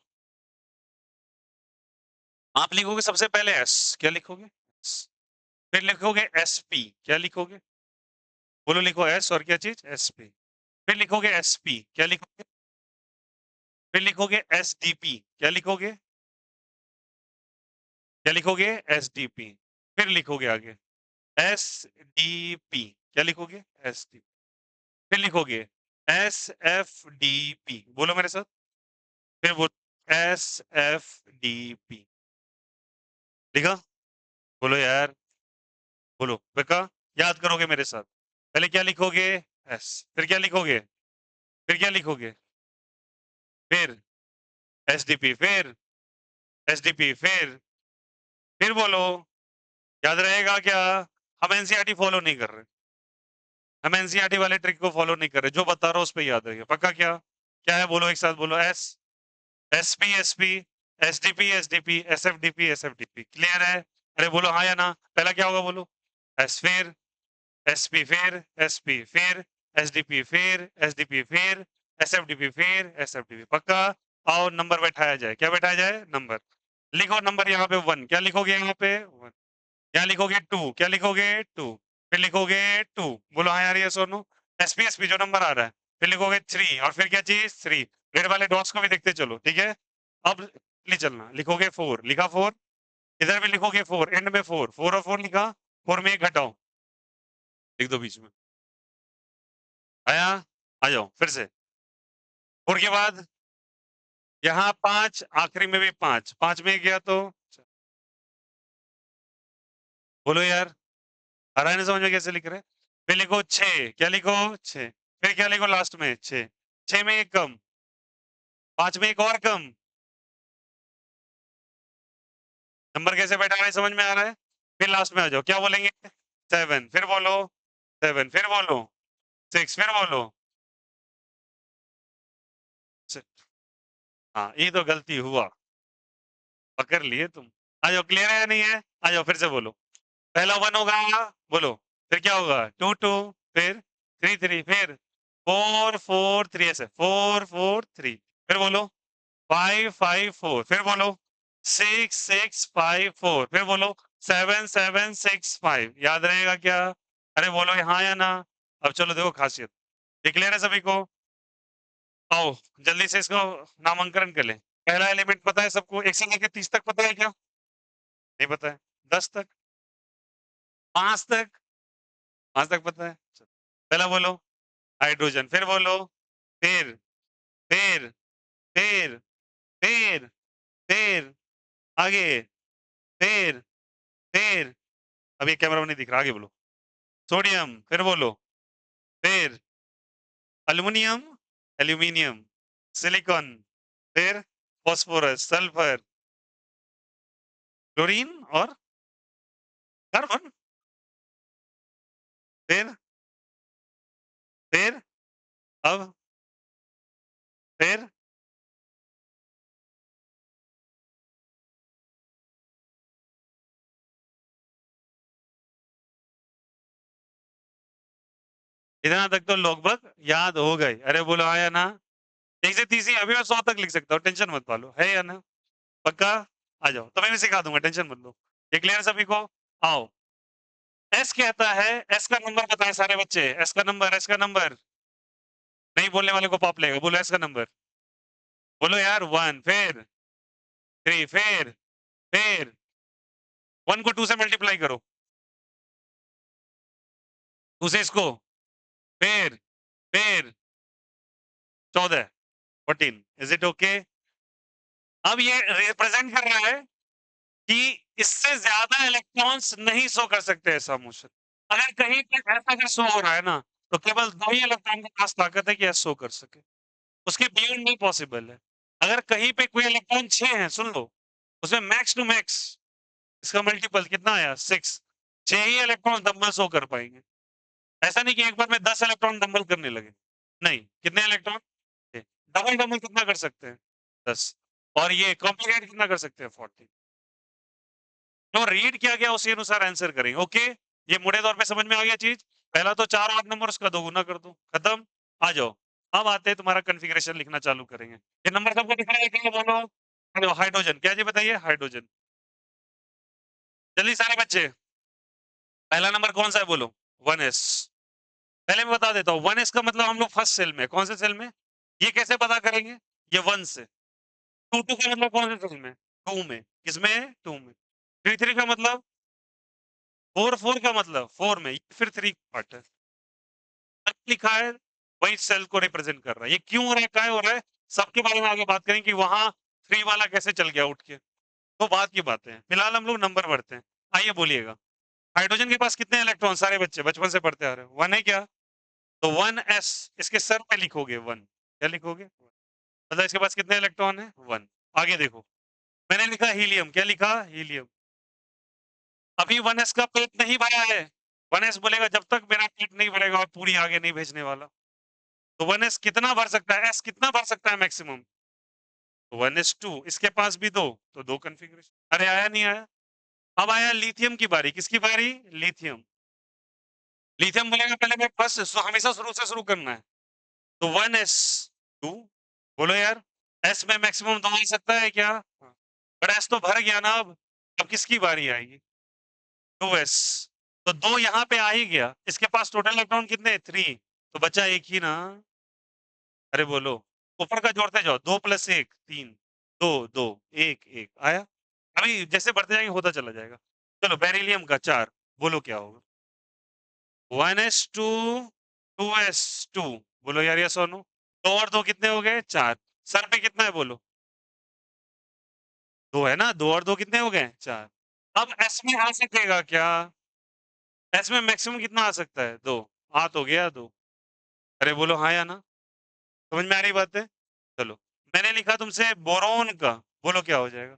आप लिखोगे सबसे पहले एस। क्या लिखोगे? S। फिर लिखोगे एस पी। क्या लिखोगे? बोलो, लिखो एस, और क्या चीज? S P. फिर लिखोगे एस पी। क्या लिखोगे? फिर लिखोगे एस डी पी। क्या लिखोगे? क्या लिखोगे? S D P. फिर लिखोगे आगे एस डी पी। क्या लिखोगे? S D. फिर लिखोगे एस एफ डी पी। बोलो मेरे साथ। फिर वो एस एफ डी पी। लिखा? बोलो यार, बोलो बेका। याद करोगे मेरे साथ? पहले क्या लिखोगे? एस। फिर क्या लिखोगे? फिर क्या लिखोगे? फिर एस डी पी। फिर एस डी पी। फिर बोलो। याद रहेगा क्या? हम एनसीईआरटी फॉलो नहीं कर रहे। हम एनसीईआरटी वाले ट्रिक को फॉलो नहीं कर रहे। जो बता रहा हूं उस पर याद रहिए पक्का। क्या क्या है? बोलो एक साथ, बोलो S SP SP, SDP SDP, SFDP SFDP. Clear है? अरे बोलो हाँ या ना। पहला क्या होगा बोलो? एस फिर एसपी फिर एसपी फिर एसडीपी फिर एसडीपी फिर एसएफडीपी फिर एसएफडीपी। पक्का? आओ नंबर बैठाया जाए। क्या बैठाया जाए? नंबर। लिखो नंबर यहाँ पे 1। क्या लिखोगे यहाँ पे? 1। यहाँ लिखोगे 2। क्या लिखोगे? 2। फिर लिखोगे 2। बोलो हाँ यार ये सोनू। एसपी एसपी जो नंबर आ रहा है। फिर लिखोगे 3 और फिर क्या चीज? 3। रेड वाले डॉट्स को भी देखते चलो, ठीक है? अब ले चलना। लिखोगे 4। लिखा 4। इधर भी लिखोगे 4। एंड में 4। 4 और 4 लिखा। 4 में एक घटाओ। लिख दो बीच में। आया? आ जाओ फिर से। 4 के बाद यहाँ 5, आखिरी में भी 5। 5 में गया तो बोलो यार। आ रहा है ना समझ में कैसे लिख रहे हैं? फिर लिखो 6। क्या लिखो? 6। फिर क्या लिखो लास्ट में? 6। 6 में एक कम। 5 में एक और कम। नंबर कैसे बैठा रहा है समझ में आ रहा है? फिर लास्ट में आ जाओ। क्या बोलेंगे? 7। फिर बोलो 7। फिर बोलो 6। फिर बोलो 6। हाँ ये तो गलती हुआ। पकड़ लिए तुम। आ जाओ। क्लियर है या नहीं है? आ जाओ फिर से बोलो। पहला 1 होगा। बोलो। फिर क्या होगा? 2 2। फिर 3 3। फिर 4 4 3। ऐसे 4 4 3। फिर बोलो 5 5 4। फिर बोलो 6 6 5 4। फिर बोलो 7 7 6 5। याद रहेगा क्या? अरे बोलो हाँ या ना। अब चलो देखो खासियत। डिक्लेयर है सभी को? आओ जल्दी से इसको नामांकन कर ले। पहला एलिमेंट पता है सबको? 1 से लेकर 30 तक पता है क्या? नहीं पता है? 10 तक? 5 तक? 5 तक पता है? पहला बोलो हाइड्रोजन। फिर बोलो फिर फिर फिर फिर फिर आगे फिर फिर। अब ये कैमरा में नहीं दिख रहा, आगे बोलो। सोडियम। फिर बोलो फिर अल्युमिनियम एल्यूमिनियम सिलिकॉन। फिर फास्फोरस सल्फर क्लोरीन और कार्बन। फिर अब फिर इतना तक तो लगभग याद हो गए। अरे बोलो आया ना। 1 से 30 ही अभी मैं 100 तक लिख सकता हूँ, टेंशन मत पालो। है या ना? पक्का? आ जाओ तो मैं भी सिखा दूंगा, टेंशन मत लो। ये क्लियर है सभी को? आओ। एस कहता है, एस का नंबर बताएं सारे बच्चे। एस का नंबर, एस का नंबर। नहीं बोलने वाले को पाप लगेगा। बोलो एस का नंबर। बोलो यार 1। फिर 3। फिर 1 को 2 से मल्टीप्लाई करो। 2 से इसको। फिर फिर 14 14। Is it okay? अब ये रिप्रेजेंट कर रहा है कि इससे ज्यादा इलेक्ट्रॉन्स नहीं शो कर सकते ऐसा मोशन। अगर कहीं पे ऐसा अगर शो हो रहा है ना, तो केवल 2 ही इलेक्ट्रॉन के पास ताकत है कि ऐसा शो कर सके। उसके बियॉन्ड नहीं पॉसिबल है। अगर कहीं पे कोई इलेक्ट्रॉन 6 है, सुन लो, उसमें मैक्स टू मैक्स इसका मल्टीपल कितना आया? 6। 6 ही इलेक्ट्रॉन डंबल शो कर पाएंगे। ऐसा नहीं कि एक बार में 10 इलेक्ट्रॉन डंबल करने लगे। नहीं, कितने इलेक्ट्रॉन? डबल डबल कितना कर सकते हैं? 10। और ये कॉम्प्लीकेट कितना कर सकते हैं? 40। तो रीड किया गया उसी अनुसार आंसर करेंगे। ओके, ये मोटे तौर पे समझ में आ गया चीज। पहला तो 4 8 नंबर, उसका दोगुना कर दो, खत्म। आ जाओ। अब आते हैं तुम्हारा कॉन्फ़िगरेशन लिखना चालू करेंगे। ये नंबर सबको दिख रहा है क्या? बोलो। Hello hydrogen. क्या जी बताइए? हाइड्रोजन। जल्दी सारे बच्चे। पहला नंबर कौन सा है बोलो? 1s। पहले मैं बता देता हूँ, 1s का मतलब हम लोग फर्स्ट सेल में। कौन से सेल में? ये कैसे पता करेंगे? ये 1 से। 2 2 का मतलब कौन से सेल में? 2 में। किसमें? 2 में। 3 3 का मतलब? 4 4 का मतलब 4 में। फिर 3 पार्ट है। लिखा है वही सेल को रिप्रेजेंट कर रहा है। ये क्यों हो रहा है, क्या हो रहा है, सबके बारे में आगे बात करेंगे कि वहां 3 वाला कैसे चल गया उठ के। तो बात की बातें हैं, फिलहाल हम लोग नंबर पढ़ते हैं। आइए बोलिएगा। हाइड्रोजन के पास कितने इलेक्ट्रॉन? सारे बच्चे बचपन से पढ़ते आ रहे हो। 1 है क्या? तो 1s। इसके सर पे लिखोगे 1। क्या लिखोगे? मतलब इसके पास कितने इलेक्ट्रॉन है? 1। आगे देखो, मैंने लिखा हीलियम। क्या लिखा? हीलियम। अभी 1s का पेट नहीं भरा है। 1s बोलेगा जब तक मेरा पेट नहीं भरेगा और पूरी आगे नहीं भेजने वाला। तो 1s कितना भर सकता है? s कितना भर सकता है मैक्सिमम? 1:2, इसके पास भी 2, तो 2 कॉन्फ़िगरेशन। अरे आया नहीं आया? अब आया लिथियम की बारी, किसकी बारी? लिथियम। लिथियम बोलेगा पहले मैं फर्स्ट हमेशा शुरू से शुरू करना है। तो 1s2, बोलो यार, s में मैक्सिमम 2 आ सकता है क्या? हाँ। पर s तो भर गया ना अब किसकी बारी आएगी? 2s, तो 2 यहाँ पे आ ही गया। इसके पास टोटल इलेक्ट्रॉन कितने? 3, तो बचा एक ही ना। अरे बोलो, ऊपर का जोड़ते जाओ, 2 + 1 3, 2 2 1 1 आया। अभी जैसे बढ़ते जाएंगे होता चला जाएगा। चलो बेरिलियम का 4, बोलो क्या होगा? 1s2 2s2, बोलो यार यस और नो। 2 और 2 कितने हो गए? 4। सर पे कितना है बोलो? 2 है ना, 2 और 2 कितने हो गए? 4। अब एस में आ सकेगा क्या? एस में मैक्सिमम कितना आ सकता है? 2। आ तो गया 2। अरे बोलो हाँ या ना? समझ में आ रही बात है? चलो, मैंने लिखा तुमसे बोरोन का, बोलो क्या हो जाएगा?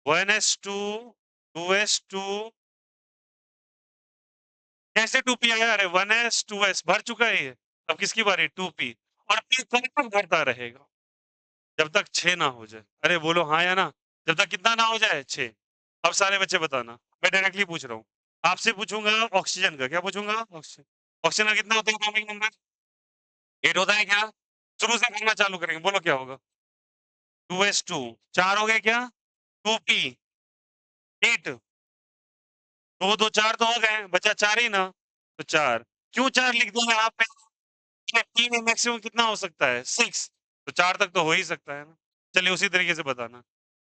1s2 2s2, कैसे 2p आया? अरे 1s 2s भर चुका है ये। अब किसकी बारी? 2p। और p कब तक भरता रहेगा? जब तक 6 ना हो जाए। अरे बोलो हाँ या ना? जब तक कितना ना हो जाए? 6। अब सारे बच्चे बताना, मैं डायरेक्टली पूछ रहा हूँ। आपसे पूछूंगा ऑक्सीजन का, क्या पूछूंगा? ऑक्सीजन। ऑक्सीजन का कितना होता है एटॉमिक नंबर? 8 होता है क्या? शुरू से करना चालू करेंगे, बोलो क्या होगा? 2s2, 4 हो गए क्या? 2p 8, 2 2 4 तो हो गए, बचा 4 ही ना, तो 4। क्यों 4 लिख दिया यहाँ पे? p में मैक्सिमम कितना हो सकता है? 6, तो 4 तक तो हो ही सकता है ना। चलिए उसी तरीके से बताना।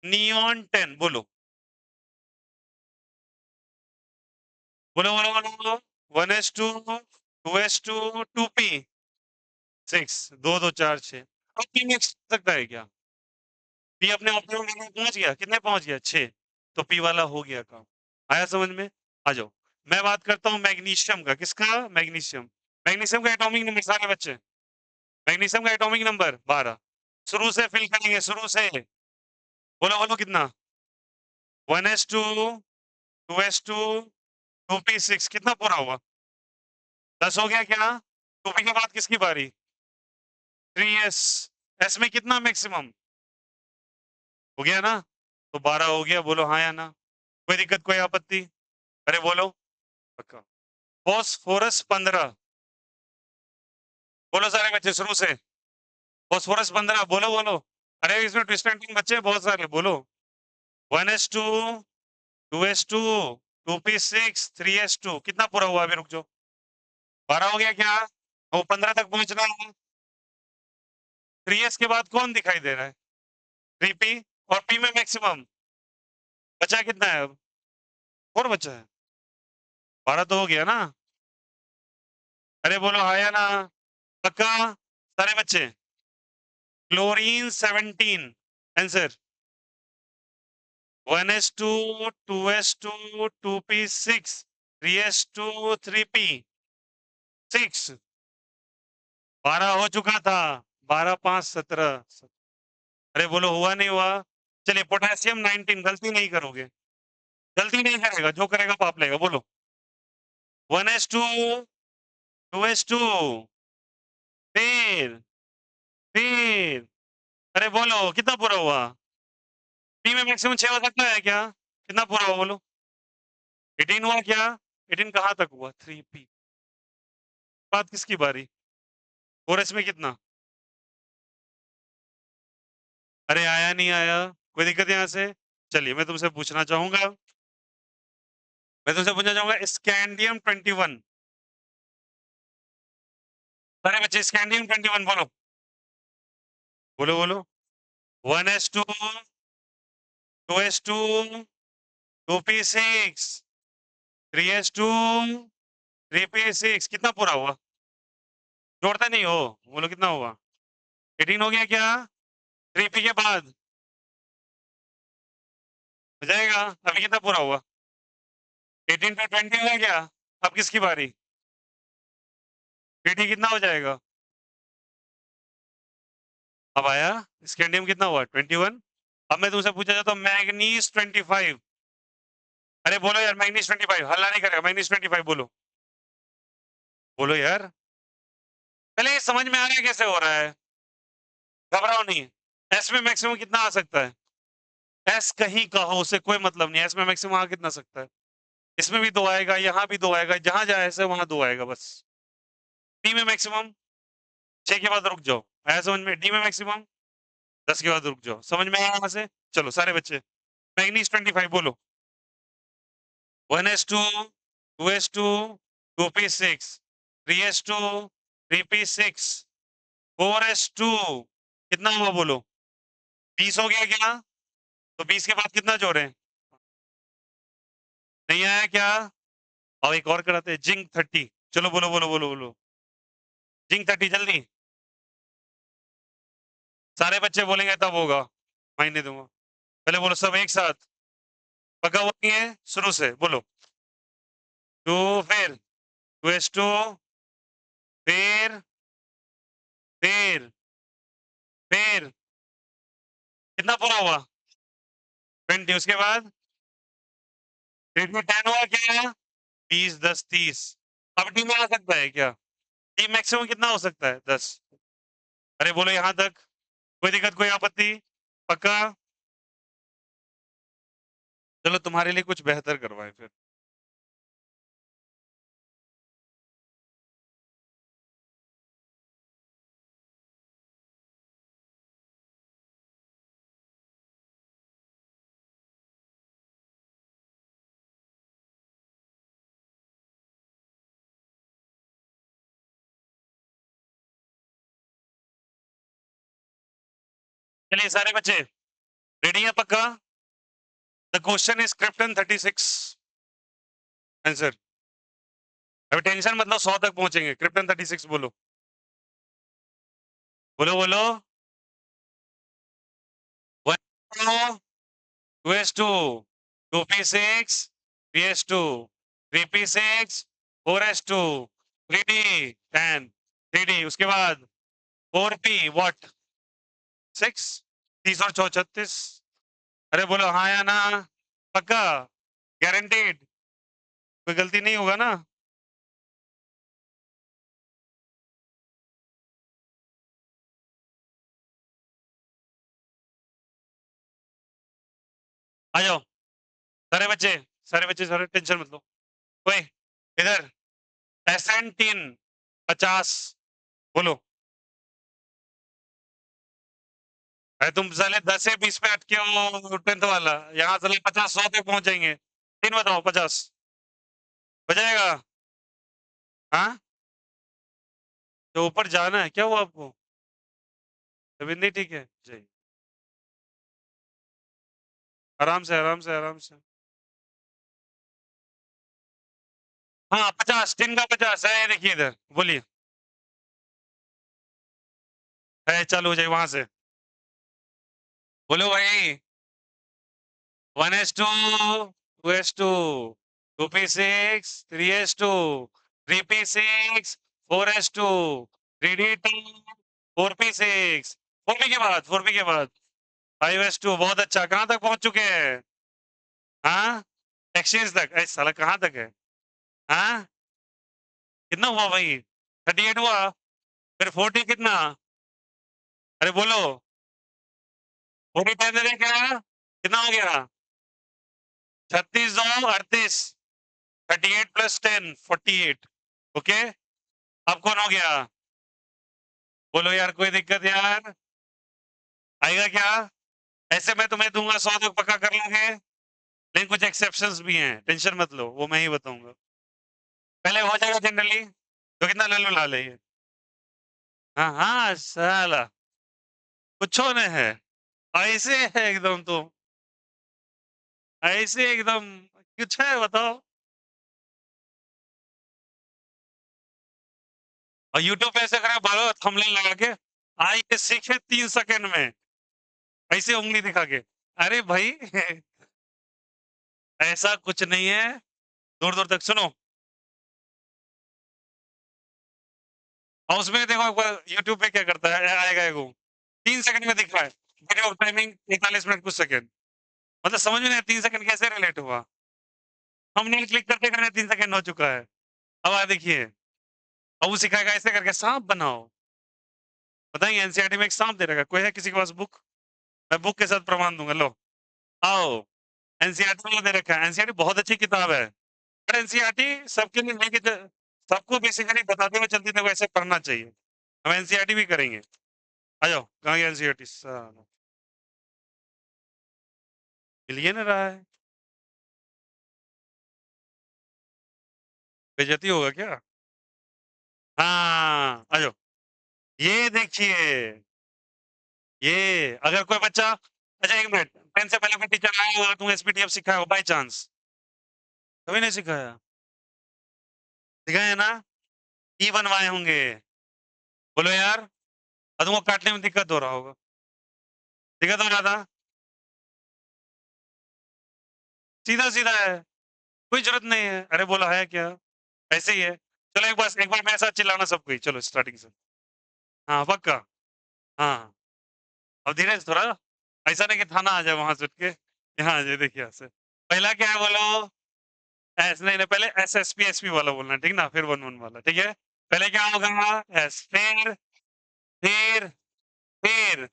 नियॉन 10, बोलो बोलो बोलो बोलो बोलो। 1s2 2s2 2p 6, 2 2 4 6। अब p में सकता है क्या? p अपने ऑप्टिमम लेवल पहुंच गया, कितने पहुंच गया? 6, तो p वाला हो गया काम। आया समझ में? आ जाओ, मैं बात करता हूँ मैग्नीशियम का। किसका? मैग्नीशियम। मैग्नीशियम का एटॉमिक नंबर सारे बच्चे, मैग्नीशियम का एटॉमिक नंबर 12। शुरू से फिल करेंगे, शुरू से। बोलो बोलो कितना? 1s2 2s2 2p6, कितना पूरा हुआ? 10 हो गया क्या? 2p के बाद किसकी बारी? 3s। s में कितना मैक्सिमम हो गया ना, तो 12 हो गया। बोलो हाँ या ना? कोई दिक्कत, कोई आपत्ति? अरे बोलो पक्का। फॉस्फोरस 15, बोलो सारे बच्चे शुरू से। फॉस्फोरस 15, बोलो बोलो। अरे इसमें ट्विस्ट एंड टर्न बच्चे बहुत सारे, बोलो। 1s2 2s2 2p6 3s2, कितना पूरा हुआ? अभी रुक जाओ, 12 हो गया क्या? वो 15 तक पहुंचना है। 3s के बाद कौन दिखाई दे रहा है? 3p, और p में मैक्सिमम बचा कितना है अब? 4 बचा है। 12 तो हो गया ना? अरे बोलो हाँ या ना? पक्का सारे बच्चे? Chlorine 17 answer. 1s2 2s2 2p6 3s2 3p6, 12 हो चुका था। 12 5 17। अरे बोलो हुआ नहीं हुआ? चलिए पोटेशियम 19, गलती नहीं करोगे, गलती नहीं करेगा, जो करेगा पाप लेगा। बोलो 1s2 2s2, फिर अरे बोलो कितना पूरा हुआ? पी में मैक्सिमम 6 हो सकता है क्या? कितना पूरा हुआ बोलो? 18 हुआ क्या? 18 कहाँ तक हुआ? 3p। बात किसकी बारी? 4s में कितना? अरे आया नहीं आया? कोई दिक्कत यहाँ से? चलिए मैं तुमसे पूछना चाहूंगा, मैं तुमसे पूछना चाहूंगा स्कैंडियम 21। सारे बच्चे स्कैंडियम 21 बोलो, बोलो बोलो। 1s2 2s2 2p6 3s2 3p6, कितना पूरा हुआ? जोड़ते नहीं हो, बोलो कितना हुआ? 18 हो गया क्या? 3p के बाद हो जाएगा। अभी कितना पूरा हुआ? 18 पे 20 हो गया। अब किसकी बारी? 18 कितना हो जाएगा? अब आया? स्कैंडियम कितना हुआ? 21। अब मैं तुमसे पूछा जाता हूँ मैग्नीज 25। अरे बोलो यार मैग्नीज 25, हल्ला नहीं करेगा, मैग्नीज 25 बोलो, बोलो यार। पहले ये समझ में आ रहा है कैसे हो रहा है? घबराओ नहीं, एस में मैक्सिमम कितना आ सकता है? एस कहीं का हो उससे कोई मतलब नहीं है, एस में मैक्सिमम आ कितना सकता है? इसमें भी 2 आएगा, यहाँ भी 2 आएगा, जहाँ जहाँ एस है वहाँ 2 आएगा बस। डी में मैक्सिमम 6 के बाद रुक जाओ, आया समझ में? डी में मैक्सिमम 10 के बाद रुक जाओ, समझ में आया यहाँ से? चलो सारे बच्चे, मैग्नीज 25 बोलो। 1s2 2s2 2p6 3s2 3p6 4s2 कितना हुआ बोलो? 20 हो गया क्या? तो 20 के बाद कितना जोड़े? नहीं आया क्या? और एक और कराते हैं, जिंक 30। चलो बोलो बोलो बोलो बोलो, जिंक 30 जल्दी। सारे बच्चे बोलेंगे तब होगा, मायने दूंगा। पहले बोलो सब एक साथ, पक्का हुआ नहीं है? शुरू से बोलो। 2 फिर 2s2 फिर फिर फिर कितना पूरा हुआ? 20। उसके बाद 10 हुआ क्या? 20 10 30। अब डी में आ सकता है क्या? डी मैक्सिमम कितना हो सकता है? 10। अरे बोलो यहाँ तक, कोई दिक्कत कोई आपत्ति? पक्का? चलो तुम्हारे लिए कुछ बेहतर करवाए फिर। चलिए सारे बच्चे रेडी है? पक्का? The question is krypton 36 answer. अभी टेंशन मतलब 100 तक पहुंचेंगे। क्रिप्टन 36 बोलो बोलो बोलो। 1 2s2 2p6 3s2 3p6 4s2 3d 10 3d उसके बाद 4p व्हाट 6 30 और 36। अरे बोलो हाँ या ना? पक्का? गारंटीड? कोई गलती नहीं होगा ना? आ जाओ सारे बच्चे, सारे बच्चे, सारे टेंशन मत लो। ओए इधर, एसेंटीन 50 बोलो। अरे तुम साले 10 से 20 पे अटके हो 10th वाला, यहाँ साले 50 100 तक पहुंच जाएंगे। 3 बताओ 50 हो जाएगा? हाँ तो ऊपर जाना है, क्या हुआ आपको? तबीयत नहीं ठीक है? जी आराम से आराम से आराम से। हाँ 50, 10 का 50 है, ये देखिए इधर बोलिए। है चालू हो जाए वहां से, बोलो भाई। 1s2 2s2 2p6 3s2 3p6 4s2 3d2 4p6 4p के बाद 4p के बाद 5s2। बहुत अच्छा, कहाँ तक पहुंच चुके हैं? हाँ एक्सचेंज तक? ऐसा साला कहाँ तक है? हाँ कितना हुआ भाई? 38 हुआ, फिर 40 कितना? अरे बोलो 40 10 दे क्या? कितना हो गया? 36 2 38, 38 प्लस 10 48। ओके अब कौन हो गया? बोलो यार कोई दिक्कत यार? आएगा क्या? ऐसे मैं तुम्हें दूंगा 100 तक पक्का कर लोगे, लेकिन कुछ एक्सेप्शंस भी हैं, टेंशन मत लो, वो मैं ही बताऊंगा। पहले हो जाएगा जनरली तो कितना लल्लू ला ले ये। हाँ हाँ साला कुछ ने है, ऐसे है एकदम तो, ऐसे एकदम कुछ है बताओ। और यूट्यूब पे ऐसे करें बोलो थंबनेल लगा के, आइए सीखे 3 सेकंड में, ऐसे उंगली दिखा के। अरे भाई ऐसा कुछ नहीं है, दूर दूर तक सुनो। और उसमें देखो यूट्यूब पे क्या करता है, आएगा एगो 3 सेकंड में दिख रहा है, वीडियो टाइमिंग 41 मिनट कुछ सेकंड। मतलब समझ में नहीं 3 सेकंड कैसे रिलेट हुआ? हमने क्लिक करते करते 3 सेकंड हो चुका है। अब आ देखिए, अब वो सिखाएगा ऐसे करके सांप बनाओ। बताइए एनसीईआरटी में एक सांप दे रखा है, कोई है किसी के पास बुक? मैं बुक के साथ प्रमाण दूंगा, लो आओ। एनसीईआरटी में दे रखा है, एनसीईआरटी बहुत अच्छी किताब है, पर एनसीईआरटी सबके लिए नहीं कि सबको बेसिकली बताते हुए चलती थी वैसे पढ़ना चाहिए। हम एनसीईआरटी भी करेंगे। आ जाओ, कहाँ गया एनसीईआरटी? मिल ही नहीं रहा है, बेइज्जती होगा क्या? हाँ, आ जाओ। ये देखिए, ये अगर कोई बच्चा, अच्छा एक मिनट, 10 से पहले कोई टीचर आया होगा, तुम एसपीटीएफ सिखाया हो बाय चांस? कभी नहीं सिखाया? सिखाया ना? ई बनवाए होंगे, बोलो यार। और तुमको काटने में दिक्कत हो रहा होगा, दिक्कत हो रहा था, सीधा सीधा है, कोई जरूरत नहीं है। अरे बोला है क्या, ऐसे ही है। चलो एक बार मेरे साथ चिल्लाना सबको ही, चलो स्टार्टिंग से। हाँ पक्का। हाँ, अब धीरे से थोड़ा, ऐसा नहीं कि थाना आ जाए वहां से उठ के, यहाँ आ जाए, देखिए यहाँ से। पहला क्या है बोलो? एस, नहीं नहीं, पहले एस एस पी वाला बोलना, ठीक ना, फिर वन वन वाला, ठीक है। पहले क्या होगा? एस, फिर फिर फिर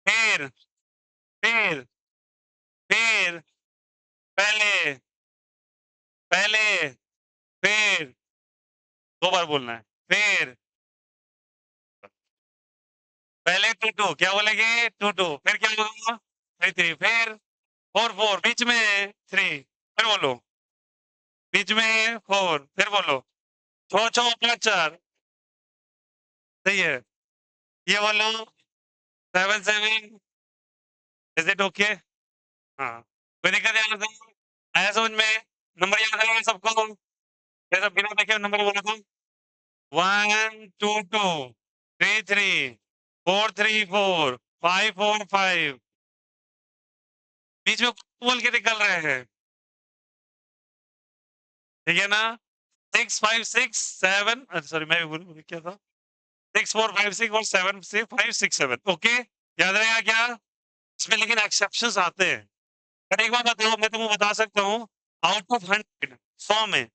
फिर फिर पहले पहले फिर, दो बार बोलना है, फिर पहले टू टू, क्या बोलेंगे? टू टू, फिर क्या होगा? थ्री थ्री, फिर फोर फोर, बीच में थ्री, फिर बोलो, बीच में फोर, फिर बोलो, छो छो पाँच चार, सही है। ये बोलो, seven seven, is it okay? हाँ, कोई दिक्कत है यहाँ से? आया समझ में? नंबर याद है सबको? ये सब बिना देखे नंबर बोला था। 1 2 2 3 3 4 3 4 5 4 5, बीच में बोल के निकल रहे हैं, ठीक है ना? 6 5 6 7, सॉरी मैं भी बोलूं क्या था, 6 4 5 6 और 7 6 5 6 7, ओके, याद रहेगा क्या? इसमें लेकिन एक्सेप्शंस आते हैं। पर एक बार बताओ, मैं तुमको बता सकता हूँ, आउट ऑफ 100, 100 में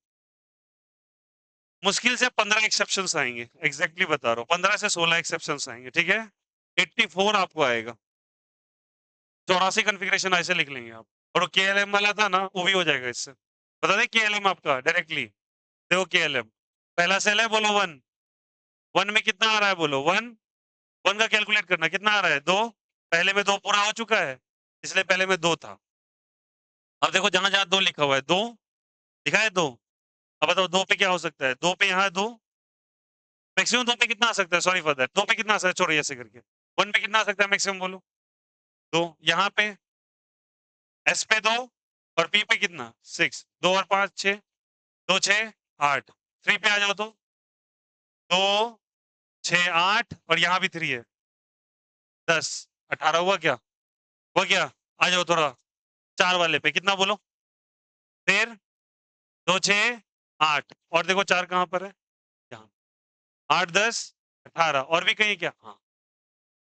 मुश्किल से 15 एक्सेप्शंस आएंगे, एग्जैक्टली बता रहा हूँ, 15 से 16 एक्सेप्शंस आएंगे, ठीक है। 84 आपको आएगा, 84 कॉन्फ़िगरेशन ऐसे लिख लेंगे आप। और वो केएलएम वाला था ना, वो भी हो जाएगा इससे। बता दें केएलएम आपका डायरेक्टली, देखो केएलएम, पहला सेल है, बोलो वन, वन में कितना आ रहा है बोलो, वन, वन का कैलकुलेट करना, कितना आ रहा है? दो, पहले में दो पूरा हो चुका है, इसलिए पहले में दो था। अब देखो जहां जहां दो लिखा हुआ है, दो लिखा है, दो। अब बताओ दो पे क्या हो सकता है? दो पे यहाँ दो, मैक्सिमम दो पे कितना आ सकता है? सॉरी फॉर दैट, दो पे कितना आ सकता है? छोड़िए ऐसे करके, वन पे कितना आ सकता है मैक्सिमम बोलो? दो, यहाँ पे एस पे दो, और पी पे कितना? सिक्स, दो और पांच छह, दो छह आठ, थ्री पे आ जाओ तो, दो छह आठ, और यहाँ भी थ्री है, 10, 18 हुआ क्या? हुआ क्या? आ जाओ थोड़ा, चार वाले पे कितना बोलो, फिर दो छह आठ, और देखो चार कहाँ पर है? यहाँ, आठ 10 18, और भी कहीं क्या? हाँ,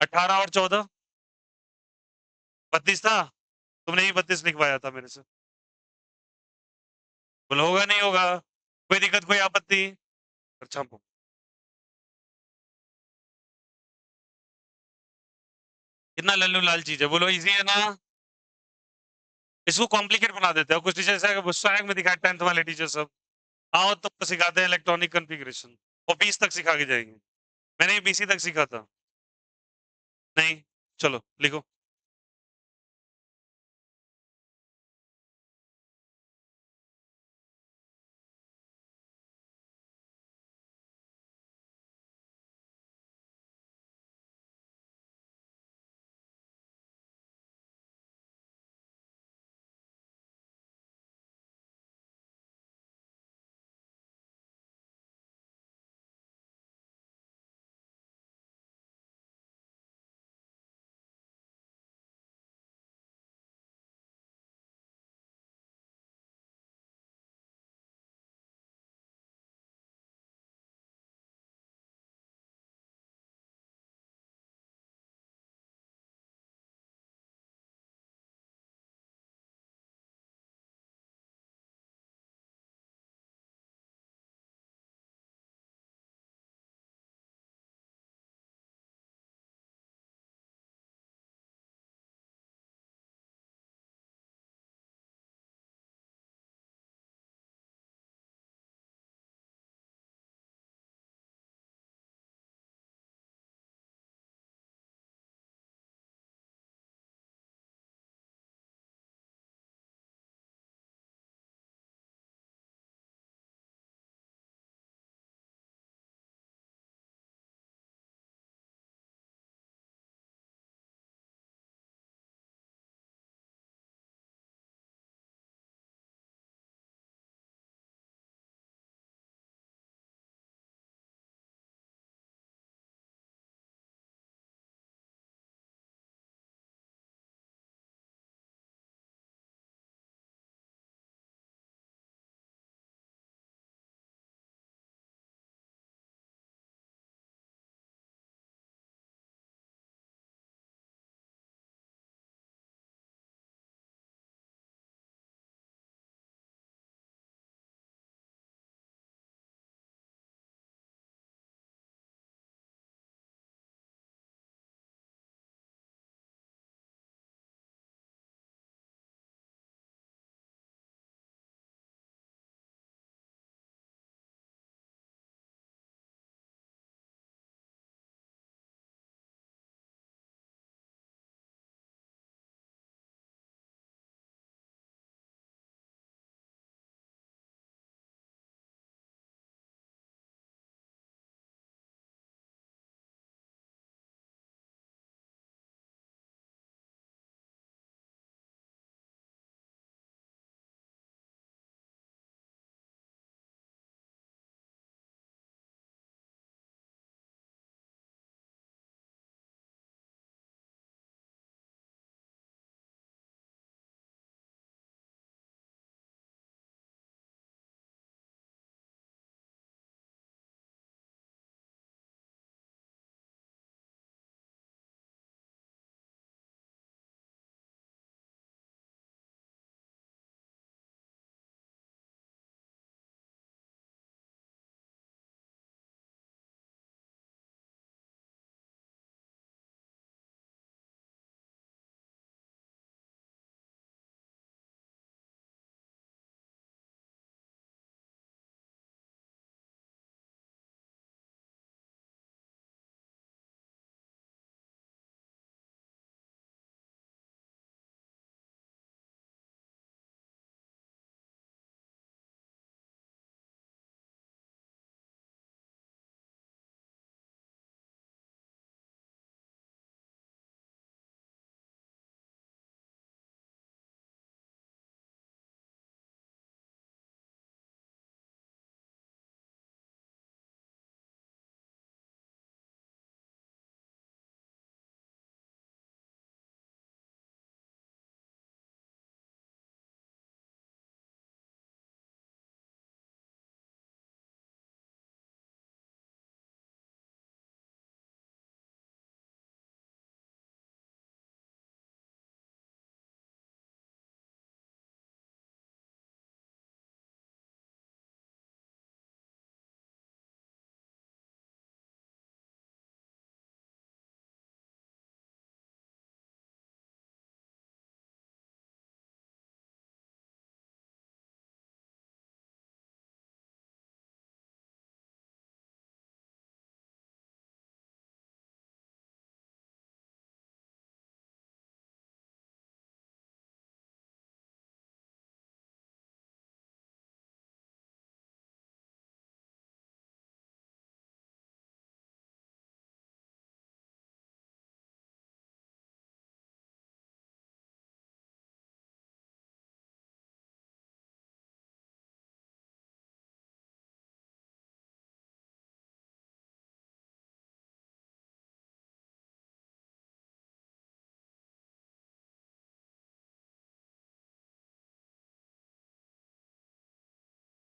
18 और 14 32 था, तुमने ही 32 लिखवाया था मेरे से, बोलो होगा नहीं होगा? कोई दिक्कत, कोई आपत्ति? अच्छा, कितना लल्लू लाल चीज है, बोलो इजी है ना? इसको कॉम्प्लिकेट बना देते हो, कुछ टीचर ऐसा स्वैग में दिखाए 10th वाले टीचर सब, आओ तो सिखाते हैं इलेक्ट्रॉनिक कॉन्फ़िगरेशन, वो 20 तक सिखा के जाएंगे। मैंने बीसी तक सीखा था। नहीं, चलो लिखो।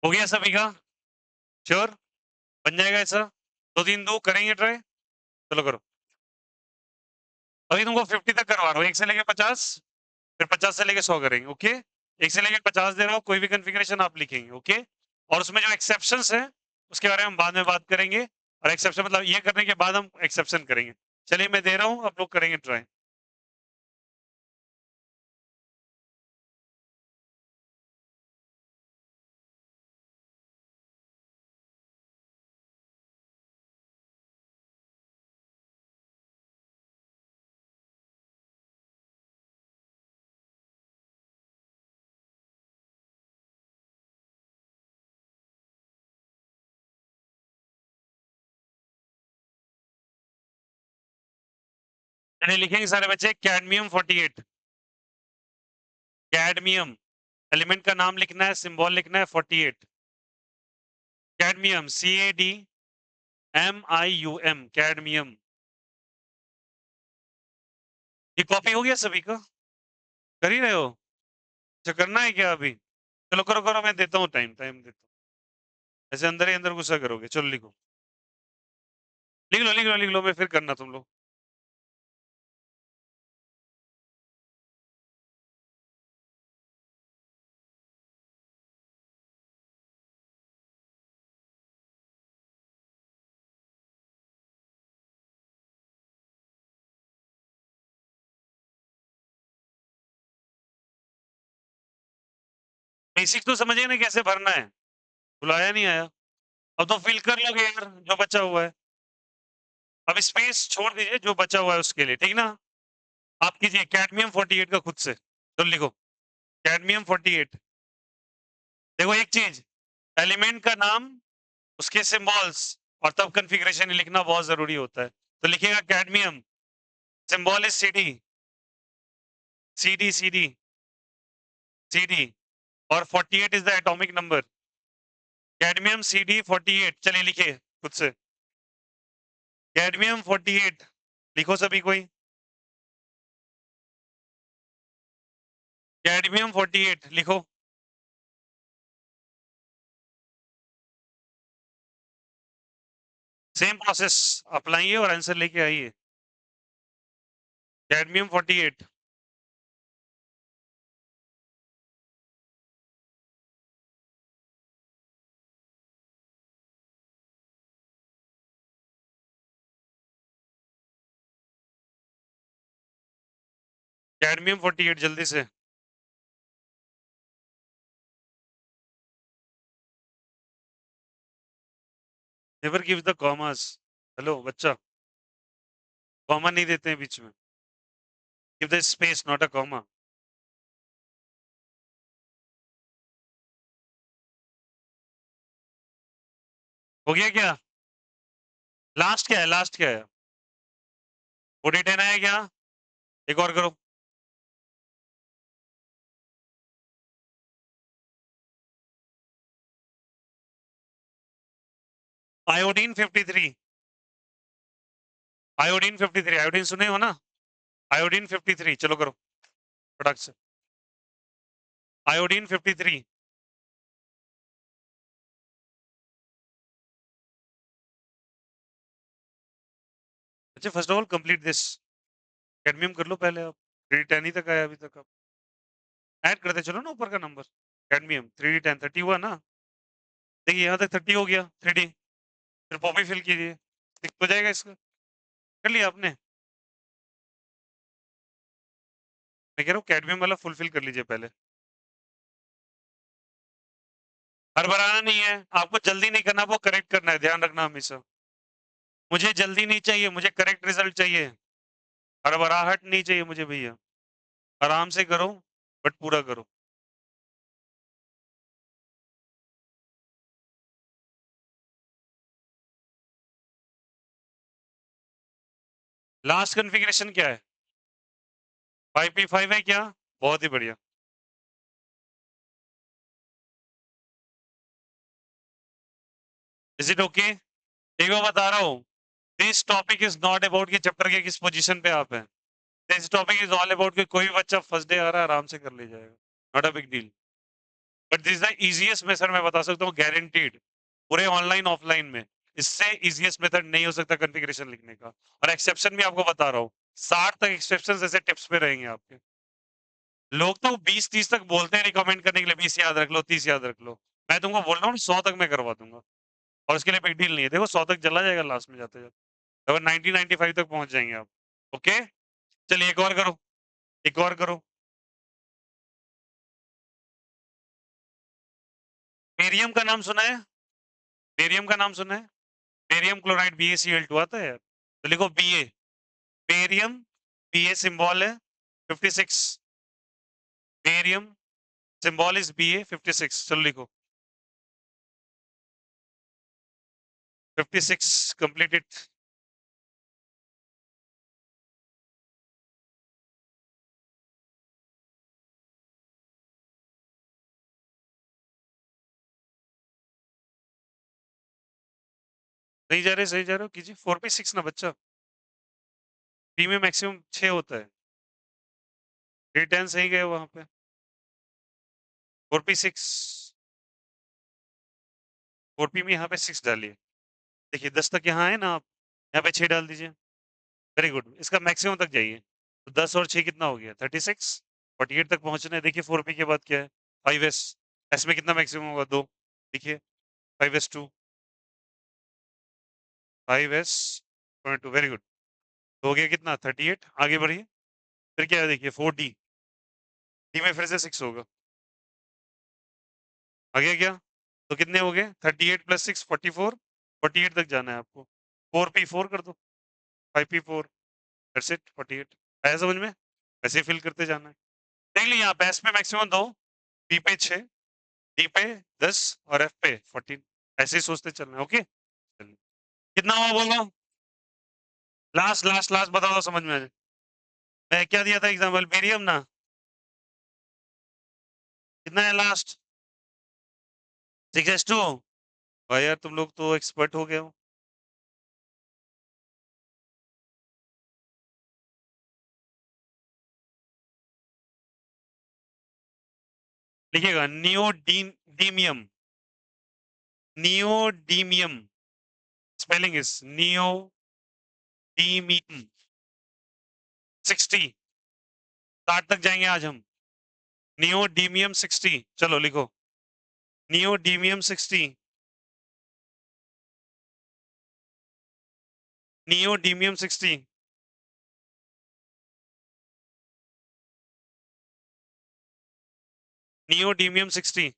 हो गया सभी का? श्योर? बन जाएगा ऐसा? 2-3 2 करेंगे ट्राई? चलो करो। अभी तुमको 50 तक करवा रहा हूँ, 1 से लेके 50, फिर 50 से लेके 100 करेंगे, ओके? 1 से लेके 50 दे रहा हूँ, कोई भी कॉन्फ़िगरेशन आप लिखेंगे, ओके? और उसमें जो एक्सेप्शंस हैं, उसके बारे में हम बाद में बात करेंगे, और एक्सेप्शन मतलब ये करने के बाद हम एक्सेप्शन करेंगे। चलिए मैं दे रहा हूँ, आप लोग करेंगे ट्राई। चलिए लिखेंगे सारे बच्चे कैडमियम 48। कैडमियम एलिमेंट का नाम लिखना है, सिंबल लिखना है 48। Cadmium CADMIUM cadmium. ये कॉपी हो गया सभी का? कर ही रहे हो? अच्छा करना है क्या अभी? चलो करो करो, मैं देता हूँ टाइम, टाइम देता हूँ। ऐसे अंदर ही अंदर गुस्सा करोगे? चलो लिखो, लिख लो लिख लो लिख लो, मैं फिर करना तुम लोग। बेसिक तो समझिए ना कैसे भरना है। बुलाया नहीं आया, अब तो फिल कर लोगे यार जो बचा हुआ है। अब स्पेस छोड़ दीजिए जो बचा हुआ है उसके लिए, ठीक ना? आप कीजिए कैडमियम 48 का खुद से, तो लिखो कैडमियम 48। देखो एक चीज, एलिमेंट का नाम, उसके सिंबल्स, और तब कॉन्फ़िगरेशन लिखना बहुत जरूरी होता है। तो लिखिएगा cadmium, symbol is CD, CD CD CD, और 48 is the atomic number. Cadmium CD 48, चलिए लिखिए खुद से कैडमियम 48। लिखो सभी कोई, कैडमियम 48 लिखो। सेम प्रोसेस अप्लाइए और आंसर लेके आइए। कैडमियम 48। कैडमियम 48 जल्दी से। Never give the commerce. Hello बच्चा, कॉमा नहीं देते हैं बीच में। Give the space not a comma. हो गया क्या? लास्ट क्या है, लास्ट क्या है? 40 10 आया क्या? एक और करो। आयोडीन 53। आयोडीन 53, आयोडीन सुने हो ना? आयोडीन 53, चलो करो फटाक से। आयोडीन 53। अच्छा first of all complete this. Cadmium कर लो पहले आप, 3D10 ही तक आया अभी तक। आप ऐड करते चलो ना ऊपर का नंबर। कैडमियम 3D10 30 हुआ ना? देखिए यहाँ तक 30 हो गया 3D। फिर पॉपी फिल कीजिए, दिख तो जाएगा इसका। कर लिया आपने? मैं कह रहा हूँ कैडमियम वाला फुलफिल कर लीजिए पहले। हड़बड़ाना नहीं है आपको, जल्दी नहीं करना, वो करेक्ट करना है, ध्यान रखना हमेशा। मुझे जल्दी नहीं चाहिए, मुझे करेक्ट रिजल्ट चाहिए। हड़बड़ाहट नहीं चाहिए मुझे भैया। आराम से करो, बट पूरा करो। लास्ट कॉन्फ़िगरेशन क्या है? 5p5 है क्या? बहुत ही बढ़िया। Is it okay? एक बार बता रहा हूँ, this topic is not about कि चैप्टर के किस पोजीशन पे आप हैं। This topic is all about कि कोई भी बच्चा फर्स्ट डे आ रहा है आराम से कर ले जाएगा। Not a big deal. But this is the easiest method, मैं बता सकता हूँ गारंटीड, पूरे ऑनलाइन ऑफलाइन में इससे इजीएस्ट मेथड नहीं हो सकता कॉन्फ़िगरेशन लिखने का। और एक्सेप्शन भी आपको बता रहा हूँ, 60 तक एक्सेप्शन ऐसे टिप्स पे रहेंगे आपके। लोग तो 20-30 तक बोलते हैं रिकमेंड करने के लिए, 20 याद रख लो, 30 याद रख लो। मैं तुमको बोल रहा हूँ 100 तक मैं करवा दूंगा, और उसके लिए बिग डील नहीं है। देखो 100 तक चला जाएगा लास्ट में जाते जाते, अगर 90-95 तक पहुंच जाएंगे आप। ओके, चलिए एक और करो, एक और करो। बेरियम का नाम सुना है? बेरियम का नाम सुना है? बेरियम क्लोराइड BaCl2 आता है यार, तो लिखो Ba। बेरियम, Ba सिंबल है 56, बेरियम सिंबल इज Ba 56, चलो लिखो 56 कंप्लीटेड। नहीं जा रहे, सही जा रहे हो, कीजिए 4p6 ना बच्चा, पी में मैक्सिमम 6 होता है, 310 सही गए वहां पे। 4p6, 4p में यहाँ पे 6 डालिए, देखिए 10 तक यहाँ है ना आप, यहाँ पे 6 डाल दीजिए। वेरी गुड, इसका मैक्सिमम तक जाइए, तो 10 और 6 कितना हो गया 36, 48 तक पहुंचना है। देखिए 4p के बाद क्या है 5s, एस में कितना मैक्सिमम होगा 2, देखिए 5s2, 5s.2, वेरी गुड। हो गया कितना 38, आगे बढ़िए, फिर क्या है देखिए 4d, डी में फिर से 6 होगा, आ गया क्या, तो कितने हो गए 38 + 6 44, 48 तक जाना है आपको, 4p4 कर दो, 5p4, दैट्स इट 48। आया समझ में, ऐसे फिल करते जाना है। देख लीजिए यहाँ पे एस पे मैक्सिमम 2, पी पे 6, डी पे 10 और एफ पे 14, ऐसे ही सोचते चलना है। ओके, चलिए कितना हुआ बोलो, लास्ट लास्ट लास्ट बता दो समझ में आ जाए। मैं क्या दिया था एग्जाम्पल, बेरियम ना, कितना है लास्ट 6s2। भाई यार तुम लोग तो एक्सपर्ट हो गए हो। लिखिएगा neodymium, neodymium, spelling is neodymium 60, 60 तक जाएंगे आज हम, नियोडीमियम 60, चलो लिखो neodymium 60, neodymium 60, neodymium 60,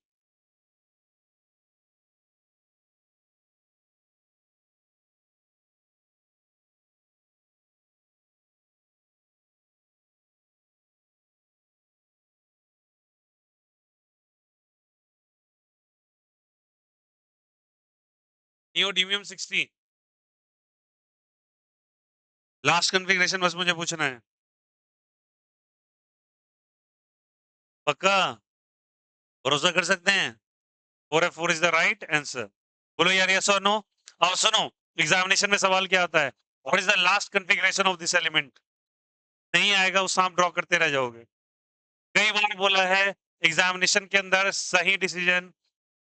neodymium 60, last configuration बस मुझे पूछना है, पक्का भरोसा कर सकते हैं? 4f4 is the right answer, बोलो यार यस और नो। और सुनो, एग्जामिनेशन में सवाल क्या आता है, what is the last configuration of this element, नहीं आएगा उस आप ड्रॉ करते रह जाओगे। कई बार बोला है एग्जामिनेशन के अंदर सही डिसीजन,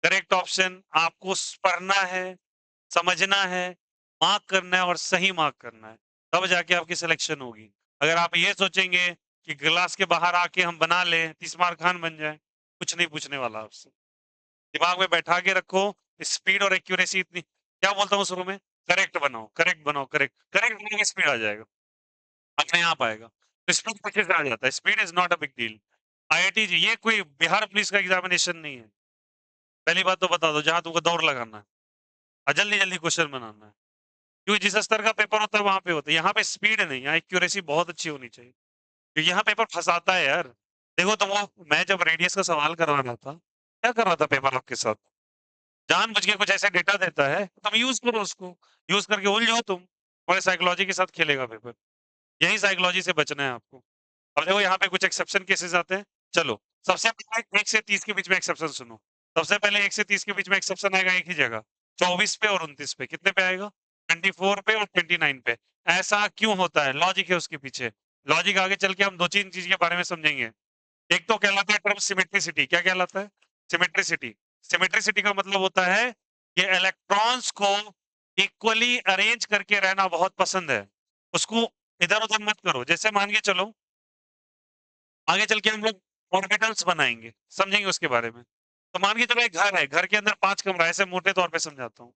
करेक्ट ऑप्शन आपको पढ़ना है, समझना है, मार्क करना है और सही मार्क करना है, तब जाके आपकी सिलेक्शन होगी। अगर आप ये सोचेंगे कि क्लास के बाहर आके हम बना लें 30 मार्क खान बन जाए, कुछ नहीं पूछने वाला आपसे, दिमाग में बैठा के रखो, स्पीड और एक्यूरेसी इतनी, क्या बोलता हूँ शुरू में, करेक्ट बनाओ करेक्ट बनाओ, करेक्ट करेक्ट बनाओगे स्पीड आ जाएगा, अपने आप आएगा। तो स्पीड पीछे से आ जाता है, speed is not a big deal. IIT JEE ये कोई बिहार पुलिस का एग्जामिनेशन नहीं है, पहली बात तो बता दो, जहां तुमको दौड़ लगाना है और जल्दी जल्दी क्वेश्चन बनाना है, क्योंकि जिस स्तर का पेपर होता है वहां पे होता है, यहाँ पे स्पीड नहीं, यहाँ एक्यूरेसी बहुत अच्छी होनी चाहिए, क्योंकि यहाँ पेपर फंसाता है यार। देखो तो वो मैं जब रेडियस का सवाल करवा रहा था, क्या कर रहा था पेपर आपके साथ, जानबूझ के कुछ ऐसे डेटा देता है, तुम यूज करो उसको, यूज करके उलझो तुम, तुम्हारे साइकोलॉजी के साथ खेलेगा पेपर, यही साइकोलॉजी से बचना है आपको। अब देखो यहाँ पे कुछ एक्सेप्शन केसेस आते हैं, चलो सबसे पहले 1 से 30 के बीच में एक्सेप्शन सुनो, सबसे पहले 1 से 30 के बीच में एक्सेप्शन आएगा एक ही जगह, 24 पे और 29 पे, कितने पे आएगा 24 पे और 29 पे। ऐसा क्यों होता है, लॉजिक है उसके पीछे, लॉजिक आगे चल के हम 2-3 चीज के बारे में समझेंगे। एक तो कहलाता है टर्म सिमेट्रिसिटी, क्या कहलाता है, सिमेट्रिसिटी। सिमेट्रिसिटी का मतलब होता है कि इलेक्ट्रॉन्स को इक्वली अरेंज करके रहना बहुत पसंद है, उसको इधर उधर मत करो। जैसे मान के चलो आगे चल के हम लोग ऑर्बिटल्स बनाएंगे, समझेंगे उसके बारे में। तो मान के चलो एक घर है, घर के अंदर 5 कमरा है, ऐसे मोटे तौर पे समझाता हूँ।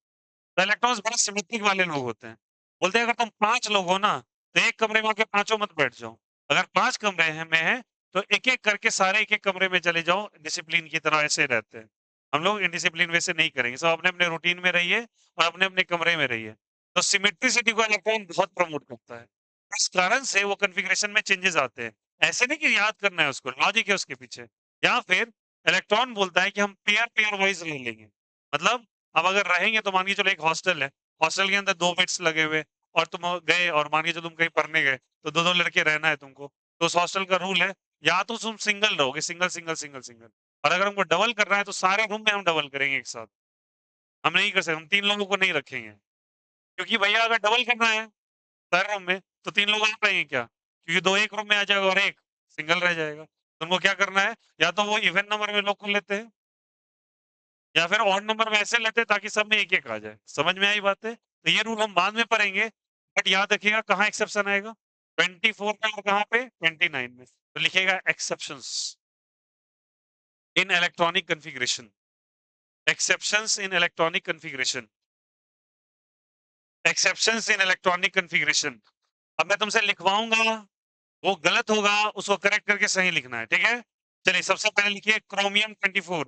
तो इलेक्ट्रॉन्स बड़े सिमेट्रिक वाले लोग होते हैं। बोलते हैं अगर तुम 5 लोग हो ना, तो एक कमरे में आके पांचों मत बैठ जाओ। अगर 5 कमरे हैं में है, तो एक-एक करके सारे एक-एक कमरे में चले जाओ, डिसिप्लिन की तरह ऐसे रहते हैं। हम लोग इनडिसिप्लिन वैसे नहीं करेंगे, सब अपने-अपने रूटीन में रहिए और अपने-अपने कमरे में रहिए। तो सिमेट्रिसिटी को इलेक्ट्रॉन बहुत प्रमोट करता है। इस कारण से वो कॉन्फ़िगरेशन में चेंजेस आते हैं। ऐसे नहीं कि याद करना है उसको, लॉजिक है उसके पीछे। या फिर इलेक्ट्रॉन बोलता है कि हम पेयर-पेयर वाइज़ ले लेंगे। मतलब अब अगर रहेंगे तो मान के चलो एक हॉस्टल है, हॉस्टल के अंदर 2 बेड्स लगे हुए और तुम गए और मान के चलो तुम कहीं पढ़ने गए, तो 2-2 लड़के रहना है तुमको। तो उस हॉस्टल का रूल है, या तो तुम सिंगल रहोगे, सिंगल, सिंगल, सिंगल, सिंगल। और अगर हमको डबल करना है तो सारे रूम में हम डबल करेंगे एक साथ। हम नहीं कर सकते, हम 3 लोगों को नहीं रखेंगे। क्योंकि भैया अगर डबल करना है हर रूम में, तो 3 लोग आ पाएँगे क्या? क्योंकि 2 एक रूम में आ जाएगा और 1 सिंगल रह जाएगा। तुमको क्या करना है, या तो वो इवन नंबर में लोग को लेते हैं या फिर ऑड नंबर में ऐसे लेते हैं ताकि सब में 1-1 आ जाए। समझ में आई बातें? तो ये रूल हम बाद में पढ़ेंगे, बट याद रखिएगा कहाँ एक्सेप्शन आएगा? 24 पे और कहाँ पे? 29 में। तो लिखिएगा एक्सेप्शंस इन इलेक्ट्रॉनिक कॉन्फ़िगरेशन। एक्सेप्शंस इन इलेक्ट्रॉनिक कॉन्फ़िगरेशन। एक्सेप्शंस इन इलेक्ट्रॉनिक कॉन्फ़िगरेशन। अब मैं तुमसे लिखवाऊँगा, वो गलत होगा, उसको करेक्ट करके सही लिखना है, ठीक है? चलिए सबसे पहले लिखिए क्रोमियम 24।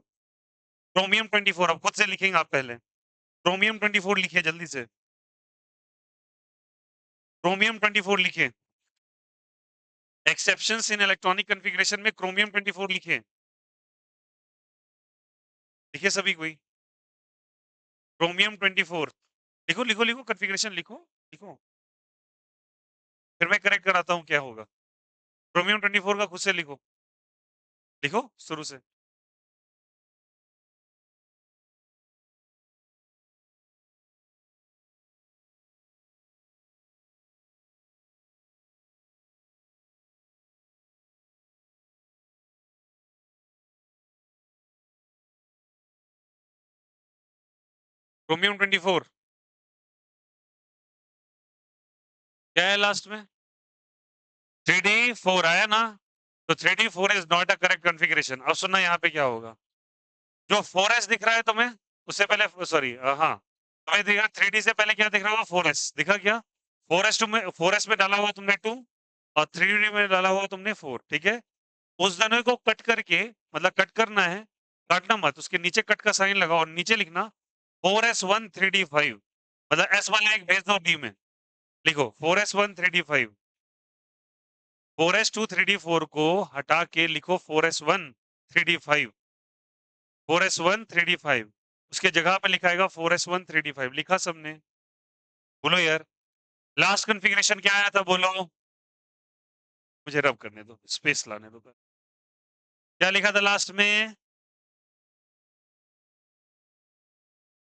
क्रोमियम 24 अब खुद से लिखेंगे आप पहले। क्रोमियम 24 लिखिए जल्दी से। क्रोमियम 24 लिखिए। एक्सेप्शंस इन इलेक्ट्रॉनिक कॉन्फ़िगरेशन में क्रोमियम 24 लिखिए। लिखिए सभी कोई। क्रोमियम 24 लिखो, लिखो, लिखो कॉन्फ़िगरेशन लिखो, लिखो। फिर मैं करेक्ट कराता हूँ क्या होगा। क्रोमियम 24 का खुद से लिखो। लिखो शुरू से। क्रोमियम 24 क्या है लास्ट में? 3d4 आया ना? तो 3d4 is not a correct configuration. अब सुनना यहाँ पे क्या होगा। जो 4s दिख रहा है तुम्हें, उससे पहले सॉरी हाँ, तुम्हें दिखा 3d से पहले क्या दिख रहा होगा 4s दिखा क्या? 4s में डाला हुआ तुमने 2 और 3d में डाला हुआ तुमने 4 ठीक है? उस दोनों को कट करके मतलब कट करना है, काटना मत, उसके नीचे कट का साइन लगाओ और नीचे लिखना 4s1 3d5 मतलब s वाला एक भेज दो d में। लिखो 4s1 3d5 4s2 3d4 को हटा के लिखो 4s1 3d5 4s1 3d5 उसके जगह पे लिखाएगा 4s1 3d5 लिखा सबने? बोलो यार लास्ट कॉन्फ़िगरेशन क्या आया था बोलो? मुझे रब करने दो, स्पेस लाने दो। क्या लिखा था लास्ट में?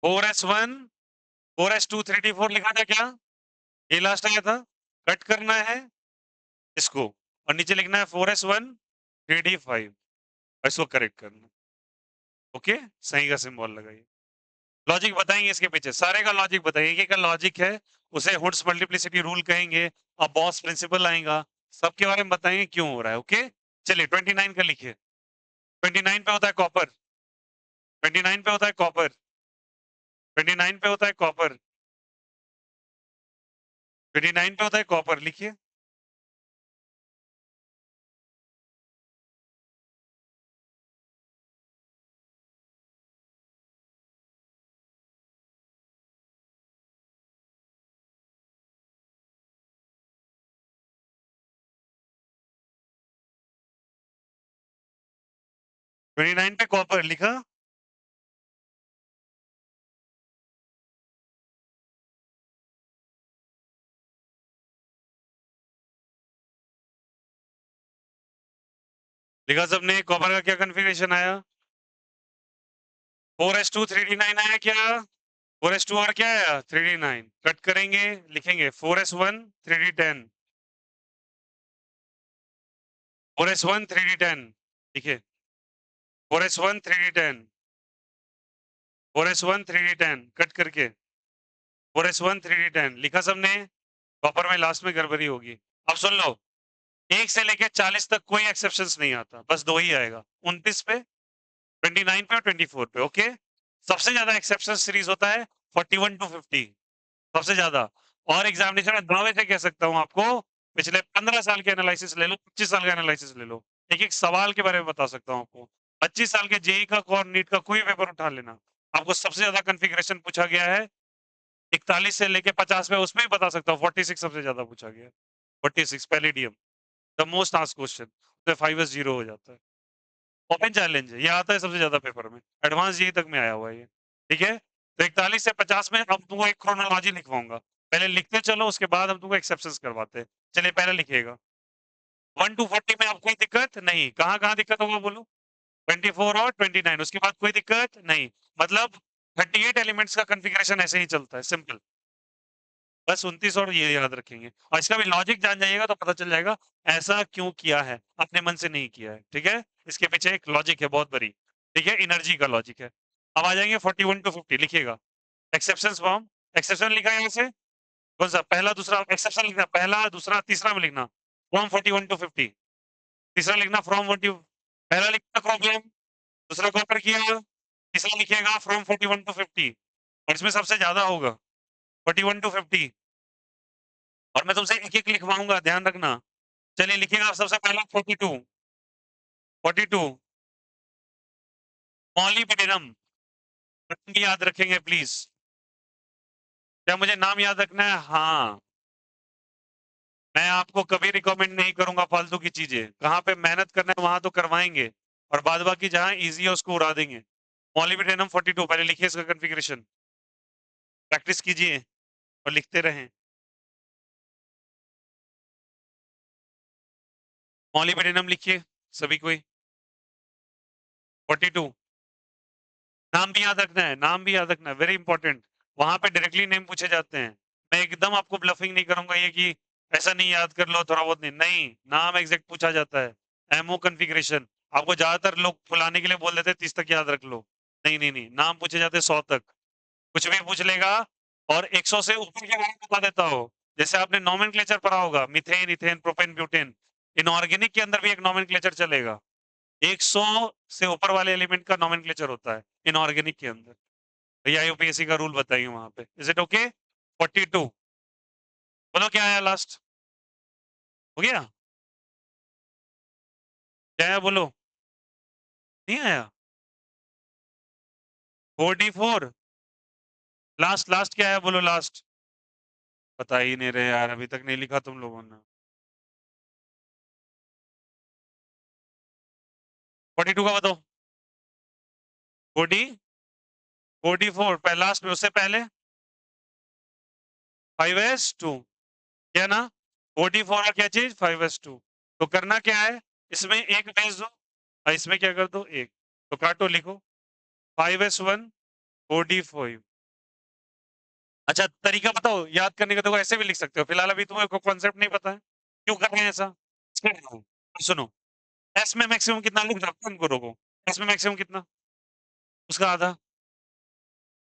4s1 4s2 3d4 लिखा था क्या? ये लास्ट आया था। कट करना है इसको और नीचे लिखना है 4s1 3d5 और इसको करेक्ट करना। ओके सही का सिंबल लगाइए। लॉजिक बताएंगे इसके पीछे, सारे का लॉजिक बताइए। ये का लॉजिक है, उसे हुड्स मल्टीप्लिसिटी रूल कहेंगे और बॉस प्रिंसिपल आएगा, सबके बारे में बताएंगे क्यों हो रहा है। ओके चलिए 29 का लिखिए। 29 पे होता है कॉपर। 29 पे होता है कॉपर। 29 पे होता है कॉपर। 29 पे होता है कॉपर लिखिए। 29 पे कॉपर लिखा। लिखा सबने कॉपर का क्या कन्फिग्रेशन आया? 4s2 3d9 आया क्या? 4s2 और क्या आया? 3d9 कट करेंगे लिखेंगे 4s1 3d10 4s1 3d10 लिखिए 4s1 3d10 4s1 3d10 cut करके 4s1 3d10 लिखा सबने। कॉपर में लास्ट में गड़बड़ी होगी। अब सुन लो, 1 से लेके 40 तक कोई एक्सेप्शंस नहीं आता, बस 2 ही आएगा, 29 पे, 29 पे और 24 पे। ओके, सबसे ज्यादा एक्सेप्शन सीरीज होता है 41 टू 50, सबसे ज्यादा। और एग्जामिनेशन में दावे से कह सकता हूं आपको, पिछले 15 साल के एनालिसिस ले लो, 25 साल का एनालिसिस ले लो, एक एक सवाल के बारे में बता सकता हूं आपको। 25 साल के जेई का और नीट का कोई पेपर उठा लेना, आपको सबसे ज्यादा कन्फिग्रेशन पूछा गया है 41 से लेके 50 में, उसमें भी बता सकता हूँ 46 सबसे ज्यादा पूछा गया है। 46 palladium, the most asked question, तो 5s0 हो जाता है। ओपन चैलेंज है, ये आता है सबसे ज्यादा पेपर में, एडवांस जेई तक में आया हुआ है ये। ठीक है, तो 41 से 50 में अब तुमको एक क्रोनोलॉजी लिखवाऊंगा, पहले लिखते चलो, उसके बाद हम तुमको एक्सेप्शंस करवाते हैं। चलिए पहले लिखिएगा। 1 टू 40 में आपको कोई दिक्कत नहीं, कहाँ कहाँ दिक्कत होगा बोलो? 24 और 29, उसके बाद कोई दिक्कत नहीं, मतलब 38 एलिमेंट्स का कन्फिग्रेशन ऐसे ही चलता है, सिंपल। बस 29 और ये याद रखेंगे, और इसका भी लॉजिक जान जाइएगा तो पता चल जाएगा ऐसा क्यों किया है, अपने मन से नहीं किया है। ठीक है, इसके पीछे एक लॉजिक है बहुत बड़ी। ठीक है, एनर्जी का लॉजिक है। अब आ जाएंगे 41 टू 50, लिखिएगा एक्सेप्शन फॉर्म। एक्सेप्शन लिखा है यहाँ से, कौन सा पहला दूसरा एक्सेप्शन लिखना, पहला दूसरा तीसरा में लिखना फ्रॉम 41 टू 50, तीसरा लिखना फ्रॉम 40, पहला लिखना प्रॉब्लम, दूसरा कॉपर किया, तीसरा लिखिएगा फ्रॉम 41 टू 50, और इसमें सबसे ज्यादा होगा 41 टू 50, और मैं तुमसे एक एक लिखवाऊंगा, ध्यान रखना। चलिए लिखिएगा आप सबसे पहला 42, 42 मॉलिब्डेनम, याद रखेंगे प्लीज। क्या मुझे नाम याद रखना है? हाँ, मैं आपको कभी रिकमेंड नहीं करूंगा फालतू की चीजें, कहाँ पे मेहनत करना है वहां तो करवाएंगे, और बाद बाकी जहां इजी है उसको उड़ा देंगे। मॉलिब्डेनम 42, पहले लिखिए इसका कन्फिग्रेशन, प्रैक्टिस कीजिए और लिखते रहें। मॉलिब्डेनम लिखिए सभी कोई, 42। नाम भी याद रखना है, नाम भी याद रखना है, वेरी इंपॉर्टेंट। वहां पे डायरेक्टली नेम पूछे जाते हैं। मैं एकदम आपको ब्लफिंग नहीं करूंगा ये कि ऐसा नहीं याद कर लो थोड़ा बहुत, नहीं नहीं, नाम एग्जैक्ट पूछा जाता है। एमओ कन्फिग्रेशन, आपको ज्यादातर लोग फुलाने के लिए बोल देते हैं 30 तक याद रख लो, नहीं नहीं नहीं, नाम पूछे जाते हैं 100 तक, कुछ भी पूछ लेगा। और 100 से ऊपर के बारे में बता देता हो, जैसे आपने नॉमेनक्लेचर पढ़ा होगा, methane, ethane, propane, butane, inorganic के अंदर भी एक नॉमेनक्लेचर चलेगा, 100 से ऊपर वाले एलिमेंट का नॉमेनक्लेचर होता है इनऑर्गेनिक के अंदर। भैया यूपीएससी का रूल बताइए वहां पे, इज इट ओके? 42, बोलो क्या आया लास्ट? हो गया? क्या आया बोलो? नहीं आया? 44, लास्ट लास्ट क्या आया बोलो लास्ट? बता ही नहीं रहे यार, अभी तक नहीं लिखा तुम लोगों ने। 42 का बताओ। 40, 44 लास्ट में, उससे पहले 5s2, क्या ना? 44 का क्या चीज? 5s2। तो करना क्या है, इसमें एक भेज दो और इसमें क्या कर दो, एक, तो काटो लिखो 5s1 45। अच्छा तरीका बताओ याद करने का, देखो ऐसे भी लिख सकते हो, फिलहाल अभी तुम्हें कॉन्सेप्ट नहीं पता है, क्यों कर रहे हैं ऐसा? सुनो, एस में मैक्सिमम कितना, लिख दो उनको, रोको, एस में मैक्सिमम कितना? उसका आधा,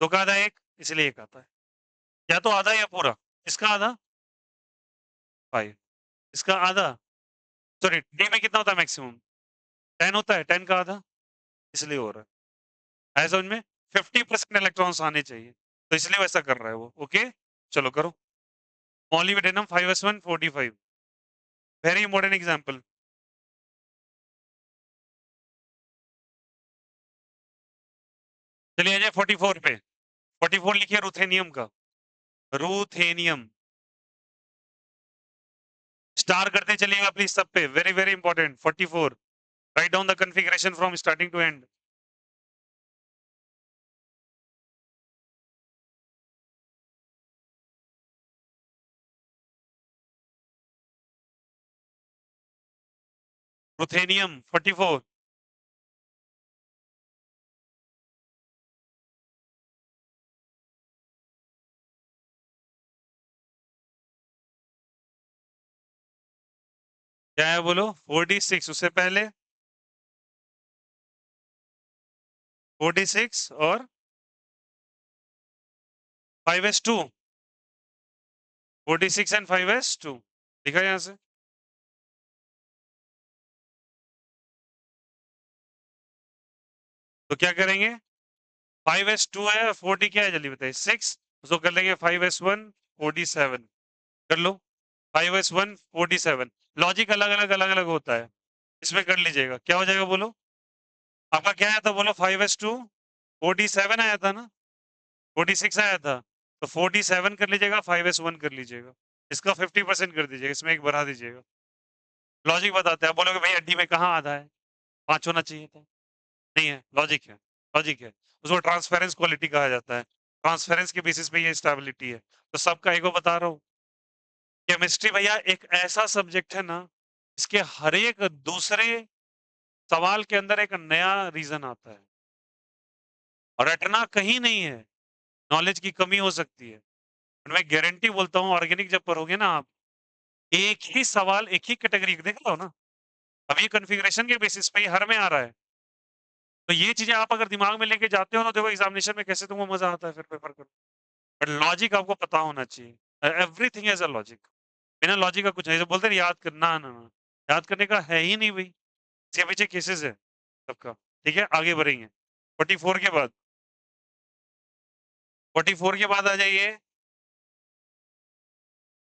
दो का आधा एक, इसलिए एक आता है, या तो आधा या पूरा। इसका आधा 5, इसका आधा, सॉरी डी में कितना होता है मैक्सिमम? 10 होता है, 10 का आधा, इसलिए हो रहा है, समझ में? 50% इलेक्ट्रॉन्स आने चाहिए, तो इसलिए वैसा कर रहा है वो। ओके, चलो करो। Molybdenum 5s1 45, very important example. चलिए आ जाए 44 पे, 44 लिखिए रुथेनियम का, रूथेनियम, स्टार करते चलिएगा प्लीज सब पे, very very important. 44, right down the configuration from starting to end. Ruthenium 44, क्या है बोलो? 46, उससे पहले 46 और 5s2 46 एंड 5s2 दिखा यहाँ से। तो क्या करेंगे, 5s2 है, 40 क्या है जल्दी बताइए, 6, उसको कर लेंगे 5s1 47, कर लो 5s1 47। लॉजिक अलग अलग होता है, इसमें कर लीजिएगा, क्या हो जाएगा बोलो, आपका क्या आया था बोलो, 5s2 47 आया था ना, 46 आया था, तो 47 कर लीजिएगा, 5s1 कर लीजिएगा, इसका 50% कर दीजिएगा, इसमें एक बढ़ा दीजिएगा। लॉजिक बताते हैं, आप बोलोगे भाई अड्डी में कहाँ आधा है, 5 होना चाहिए था, नहीं है, लॉजिक है, लॉजिक है, उसको ट्रांसपेरेंस क्वालिटी कहा जाता है, ट्रांसपेरेंस के बेसिस पे ये स्टेबिलिटी है। तो सबका ईगो बता रहा हूँ, केमिस्ट्री भैया एक ऐसा सब्जेक्ट है ना, इसके हर एक दूसरे सवाल के अंदर एक नया रीजन आता है, और रटना कहीं नहीं है, नॉलेज की कमी हो सकती है, और मैं गारंटी बोलता हूँ ऑर्गेनिक जब पढ़ोगे ना आप, एक ही सवाल एक ही कैटेगरी देख लो ना, अभी कॉन्फ़िगरेशन के बेसिस पे ही हर में आ रहा है, तो ये चीजें आप अगर दिमाग में लेके जाते हो ना, देखो एग्जामिनेशन में कैसे तुमको मजा आता है फिर पेपर कर, बट लॉजिक आपको पता होना चाहिए, एवरीथिंग हैज अ लॉजिक, बिना लॉजिक का कुछ नहीं, जो बोलते हैं याद करना ना ना, याद करने का है ही नहीं भाई, इसके पीछे केसेस है सबका। ठीक है, आगे बढ़ेंगे, 44 के बाद, 44 के बाद आ जाइए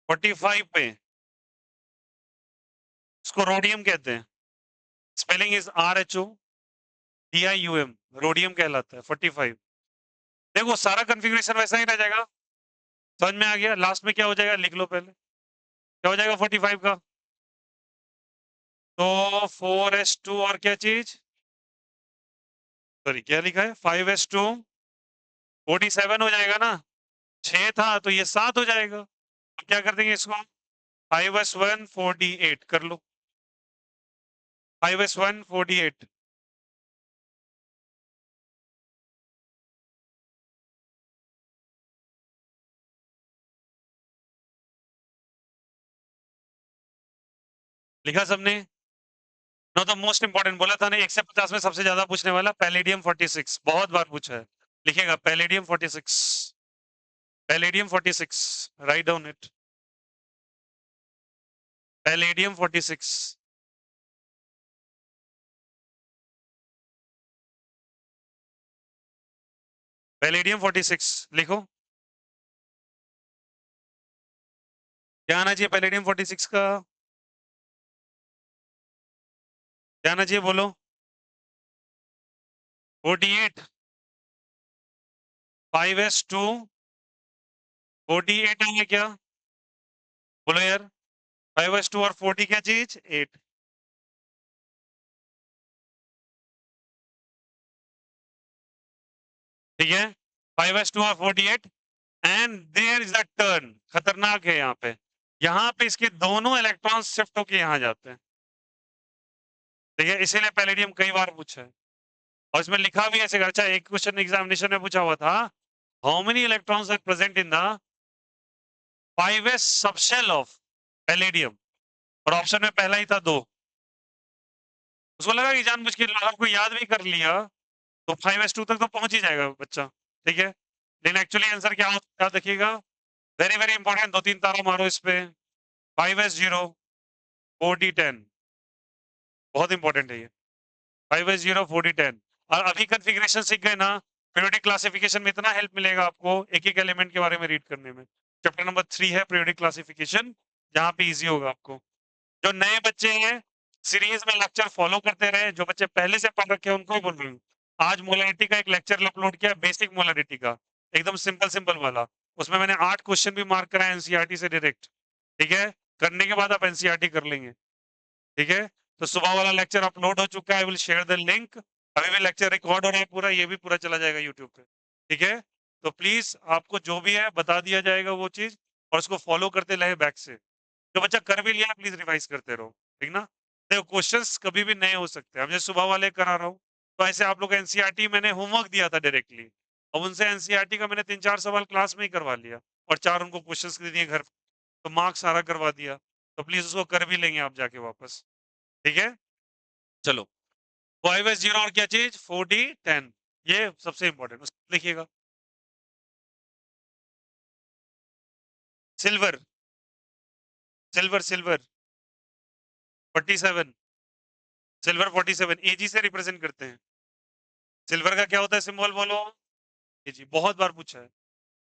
45 पे, इसको रोडियम कहते हैं, स्पेलिंग इज RHODIUM, रोडियम कहलाता है 45। देखो सारा कॉन्फ़िगरेशन वैसा ही रह जाएगा, समझ में आ गया, लास्ट में क्या हो जाएगा लिख लो पहले, क्या हो जाएगा 45 का, तो 4s2 और क्या चीज, सॉरी क्या लिखा है, 5s2 47 हो जाएगा ना, 6 था तो ये 7 हो जाएगा, तो क्या कर देंगे इसको, 5s1 48 कर लो, 5s1 48, लिखा सबने, नो द मोस्ट इंपॉर्टेंट बोला था ना, 1 से 50 में सबसे ज्यादा पूछने वाला पैलेडियम 46, बहुत बार पूछा है, लिखेगा palladium 46, palladium 46, write down it, palladium 46, palladium 46 लिखो, क्या आना चाहिए पैलेडियम 46 का, क्या आना चाहिए बोलो, 48, 5s2 48 आएंगे क्या, बोलो यार, 5s2 और 40 क्या चीज 8, ठीक है, 5s2 और 48, and there is the turn, खतरनाक है यहाँ पे इसके दोनों इलेक्ट्रॉन शिफ्ट होके यहाँ जाते हैं, ठीक है, इसीलिए पैलेडियम कई बार पूछा है, और इसमें लिखा भी ऐसे, अच्छा एक क्वेश्चन एग्जामिनेशन में पूछा हुआ था, how many electrons are present in the 5s subshell of palladium, और ऑप्शन में पहला ही था 2, उसको लगा कि जानबूझ के आपको याद भी कर लिया तो 5s2 तक तो पहुंच ही जाएगा बच्चा, ठीक है, लेकिन एक्चुअली आंसर क्या होता है देखिएगा, वेरी वेरी इंपॉर्टेंट, 2-3 तारा मारो इस पे, 5s0 4010, बहुत इंपॉर्टेंट है ये, 5s0 4010, और अभी कॉन्फ़िगरेशन सीख गए ना, पीरियोडिक क्लासिफिकेशन में इतना हेल्प मिलेगा आपको एक एक एलिमेंट के बारे में रीड करने में, चैप्टर नंबर 3 है पीरियोडिक क्लासिफिकेशन, जहां पे इजी होगा आपको, जो नए बच्चे हैं सीरीज में लेक्चर फॉलो करते रहे, जो बच्चे पहले से पढ़ रखे हैं उनको ही बोल रही हूँ, आज मोलरिटी का एक लेक्चर अपलोड किया, बेसिक मोलरिटी का, एकदम सिंपल सिंपल वाला, उसमें मैंने 8 क्वेश्चन भी मार्क कराए एनसीईआरटी से डायरेक्ट, ठीक है, करने के बाद आप एनसीईआरटी कर लेंगे, ठीक है, तो सुबह वाला लेक्चर अपलोड हो चुका है, I will share the link, अभी भी लेक्चर रिकॉर्ड हो रहा है पूरा, ये भी पूरा चला जाएगा यूट्यूब पे, ठीक है, तो प्लीज आपको जो भी है बता दिया जाएगा वो चीज, और उसको फॉलो करते रहे बैक से, जो बच्चा कर भी लिया प्लीज रिवाइज करते रहो, ठीक ना, देखो क्वेश्चंस कभी भी नए हो सकते हैं, अब जैसे सुबह वाले करा रहा हूँ, तो ऐसे आप लोग एनसीईआरटी मैंने होमवर्क दिया था डायरेक्टली, अब उनसे एनसीईआरटी का मैंने 3-4 सवाल क्लास में ही करवा लिया, और 4 उनको क्वेश्चंस दे दिए घर पे, तो मार्क्स सारा करवा दिया, तो प्लीज उसको कर भी लेंगे आप जाके वापस, ठीक है, चलो, 5s0 और क्या चीज 4010, ये सबसे इंपॉर्टेंट लिखिएगा, सिल्वर सिल्वर सिल्वर 47 सिल्वर 47 एजी से रिप्रेजेंट करते हैं। सिल्वर का क्या होता है सिंबल बोलो? एजी, बहुत बार पूछा है।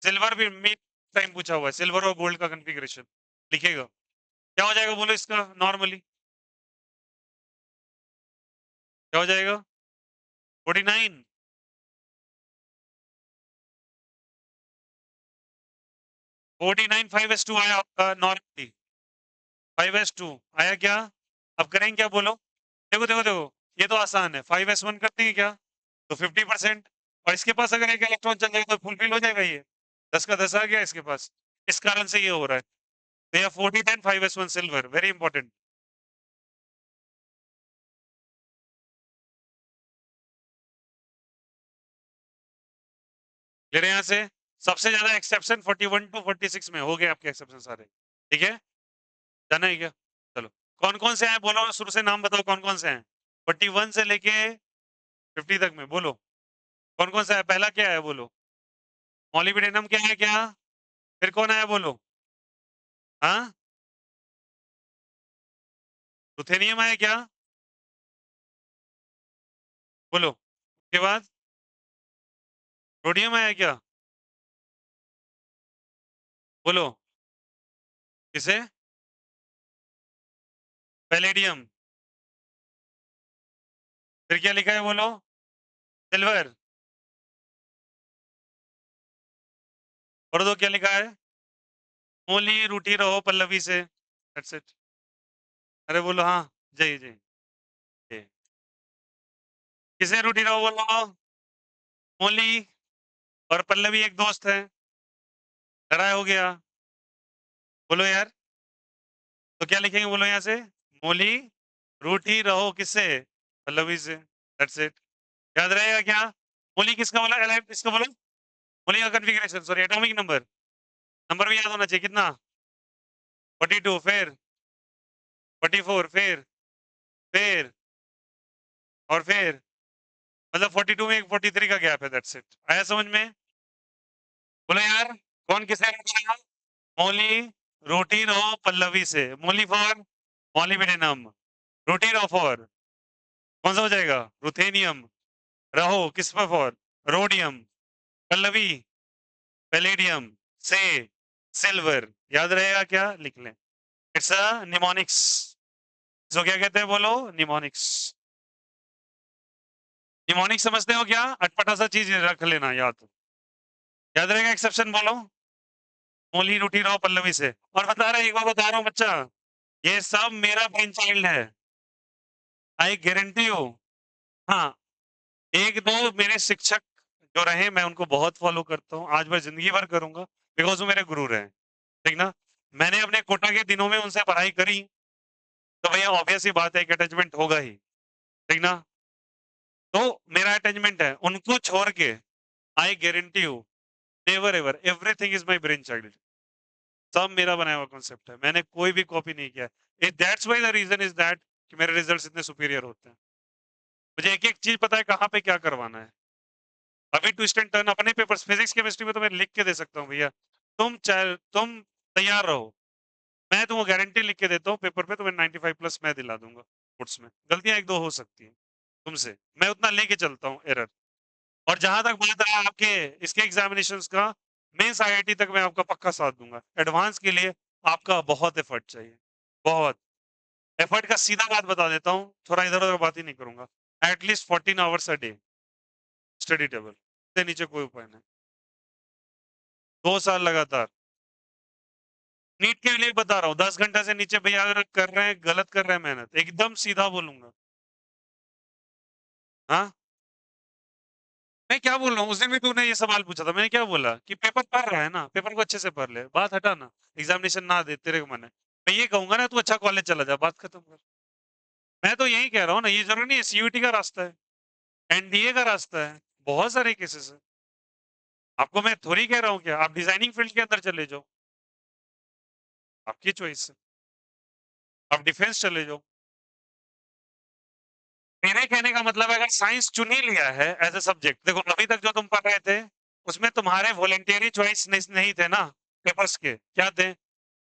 सिल्वर भी मेन टाइम पूछा हुआ है, सिल्वर और गोल्ड का कॉन्फ़िगरेशन लिखेगा। क्या हो जाएगा बोलो इसका नॉर्मली? क्या हो जाएगा? 49 49 5:2 आया आपका नॉर्मली। 5:2 आया क्या? अब करेंगे क्या बोलो? देखो देखो देखो, ये तो आसान है। 5s1 करते हैं क्या? तो 50% और इसके पास अगर एक इलेक्ट्रॉन चल जाएगा तो फुलफिल हो जाएगा ये। 10 का 10 आ गया इसके पास। इस कारण से ये हो रहा है। तो यह 40 10 5s1 सिल्वर वेरी इंपॉर्टेंट। ले रहे हैं यहाँ से सबसे ज्यादा एक्सेप्शन 41 टू 46 में हो गए आपके एक्सेप्शन सारे। ठीक है, जाना है क्या? चलो, कौन कौन से हैं बोलो, शुरू से नाम बताओ कौन कौन से हैं। 41 से लेके 50 तक में बोलो कौन कौन सा है। पहला क्या है बोलो? मॉलिब्डेनम क्या है क्या? फिर कौन आया बोलो? हाँ, रुथेनियम आया क्या? बोलो उसके बाद रोडियम आया क्या? बोलो किसे? पैलेडियम। फिर क्या लिखा है बोलो? सिल्वर। और दो क्या लिखा है? मोली रूठी रहो पल्लवी से। That's it. अरे बोलो हाँ, जय जय जय। किसे रूठी रहो बोलो? मोली और पल्लवी एक दोस्त है। लड़ाई हो गया। बोलो यार, तो क्या लिखेंगे बोलो यहाँ से? मोली रूठी रहो किससे? पल्लवी से। That's it. याद रहेगा क्या? मोली किसका बोला? किसका बोला? मोली का configuration, sorry atomic number. Number भी याद होना चाहिए कितना? 42 फिर 44 फिर और फिर मतलब 42 में एक 43 का गैप है। That's it. आया समझ में? बोलो यार, कौन किसे रूठेगा? मोली रूठी रहो पल्लवी से। मोली फॉर मॉलिब्डेनम, रूठी रहो फॉर कौन सा हो जाएगा? रुथेनियम। रहो किस पर फॉर? रोडियम। पल्लवी पैलेडियम से सिल्वर। याद रहेगा क्या? लिख लें। It's a mnemonics. जो क्या कहते हैं बोलो? निमोनिक्स। निमोनिक्स समझते हो क्या? अटपटा सा चीज रख लेना याद। याद रहेगा एक्सेप्शन बोलो? मोली रूठी रहो पल्लवी से। और बता रहा एक बार बता रहा हूँ बच्चा, ये सब मेरा ब्रेन चाइल्ड है। I guarantee you. हाँ, एक दो मेरे शिक्षक जो रहे मैं उनको बहुत फॉलो करता हूँ, आज मैं जिंदगी भर करूंगा, बिकॉज वो मेरे गुरु रहे। ठीक ना? मैंने अपने कोटा के दिनों में उनसे पढ़ाई करी, तो भैया ऑब्वियस ही बात है कि अटैचमेंट होगा ही। ठीक ना? तो मेरा अटैचमेंट है उनको छोड़ के। I guarantee you, never ever, everything is my brain child. सब मेरा बनाया हुआ कॉन्सेप्ट है, मैंने कोई भी कॉपी नहीं किया। That's why the reason is that कि मेरे रिजल्ट्स इतने सुपीरियर होते हैं। मुझे एक एक चीज पता है कहाँ पे क्या करवाना है। अभी ट्विस्ट एंड टर्न अपने पेपर्स फिजिक्स केमिस्ट्री में तो मैं लिख के दे सकता हूँ भैया, तुम तैयार रहो। मैं तुमको गारंटी लिख के देता हूँ पेपर पे, तुम्हें 95 प्लस मैं दिला दूंगा। नोट्स में गलतियां एक दो हो सकती हैं तुमसे, मैं उतना लेके चलता हूँ एरर। और जहां तक बात रहा आपके इसके एग्जामिनेशंस का, मेंस आईआईटी तक मैं आपका पक्का साथ दूंगा। एडवांस के लिए आपका बहुत एफर्ट चाहिए, बहुत एफर्ट का सीधा बात बता देता हूँ, थोड़ा इधर उधर बात ही नहीं करूंगा। At least 14 hours a day study table से नीचे कोई उपाय नहीं। 2 साल लगातार नीट के लिए बता रहा हूँ, 10 घंटे से नीचे भैया अगर कर रहे हैं, गलत कर रहे हैं मेहनत, एकदम सीधा बोलूंगा। हाँ, मैं क्या बोल रहा हूँ? उस दिन भी तूने ये सवाल पूछा था, मैंने क्या बोला कि पेपर पढ़ रहा है ना, पेपर को अच्छे से पढ़ ले, बात हटा ना। एग्जामिनेशन ना दे तेरे को, मैंने मैं ये कहूंगा ना, तू अच्छा कॉलेज चला जा, बात खत्म कर। मैं तो यही कह रहा हूँ ना, ये जरूरी नहीं है सीयूटी का रास्ता है, एनडीए का रास्ता है, बहुत सारे केसेस है। आपको मैं थोड़ी कह रहा हूँ क्या आप डिजाइनिंग फील्ड के अंदर चले जाओ, आपकी चॉइस है। आप डिफेंस चले जाओ। मेरे कहने का मतलब है, अगर साइंस चुन ही लिया है एज ए सब्जेक्ट, देखो अभी तक जो तुम पढ़ रहे थे उसमें तुम्हारे वॉलेंटियरी चॉइस नहीं थे ना। पेपर्स के क्या थे?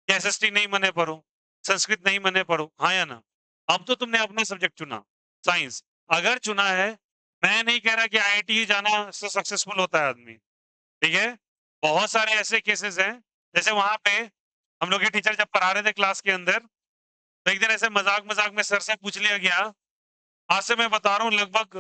या एसएसटी नहीं मने पढ़ो, संस्कृत नहीं मने पढ़ो, हाँ या ना? अब तो तुमने अपना सब्जेक्ट चुना, साइंस। अगर चुना है, मैं नहीं कह रहा कि आईआईटी ही जाना से सक्सेसफुल होता है आदमी, ठीक है? बहुत सारे ऐसे केसेस हैं, जैसे वहाँ पे हम लोग के टीचर जब पढ़ा रहे थे क्लास के अंदर, तो एक दिन ऐसे मज़ाक-मज़ाक में सर से पूछ लिया गया, आज से मैं बता रहा हूँ लगभग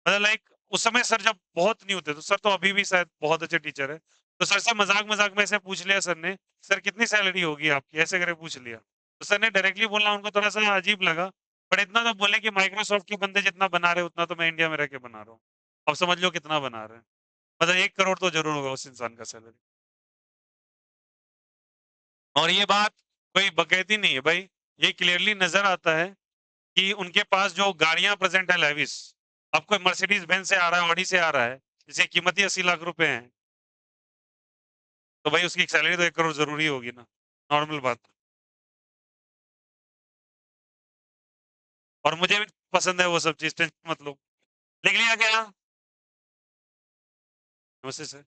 मतलब लाइक उस समय सर जब बहुत न्यू थे, तो सर तो अभी भी शायद बहुत अच्छे टीचर हैं। तो सर से मज़ाक-मज़ाक में ऐसे पूछ लिया सर ने, "सर कितनी सैलरी होगी आपकी?" ऐसे करके पूछ लिया। तो सर ने डायरेक्टली बोलना उनको थोड़ा-सा अजीब लगा, बट इतना तो बोले कि माइक्रोसॉफ्ट के बंदे जितना बना रहे हैं, उतना तो मैं इंडिया में रह के बना रहा हूँ। अब समझ लो कितना बना रहे हैं। मतलब 1 करोड़ तो ज़रूर होगा उस इंसान का सैलरी। और ये बात कोई बकैती नहीं है भाई, ये क्लियरली नज़र आता है कि उनके पास जो गाड़ियाँ प्रेज़ेंट है लेविस, अब कोई मर्सिडीज़ बेंज से आ रहा है, ऑडी से आ रहा है, जिसकी कीमत ही 80 लाख रुपए है, तो भाई उसकी सैलरी तो 1 करोड़ ज़रूर ही होगी ना, नॉर्मल बात। और मुझे भी पसंद है वो सब चीज़, टेंशन मत लो। लिख लिया क्या? नमस्ते सर।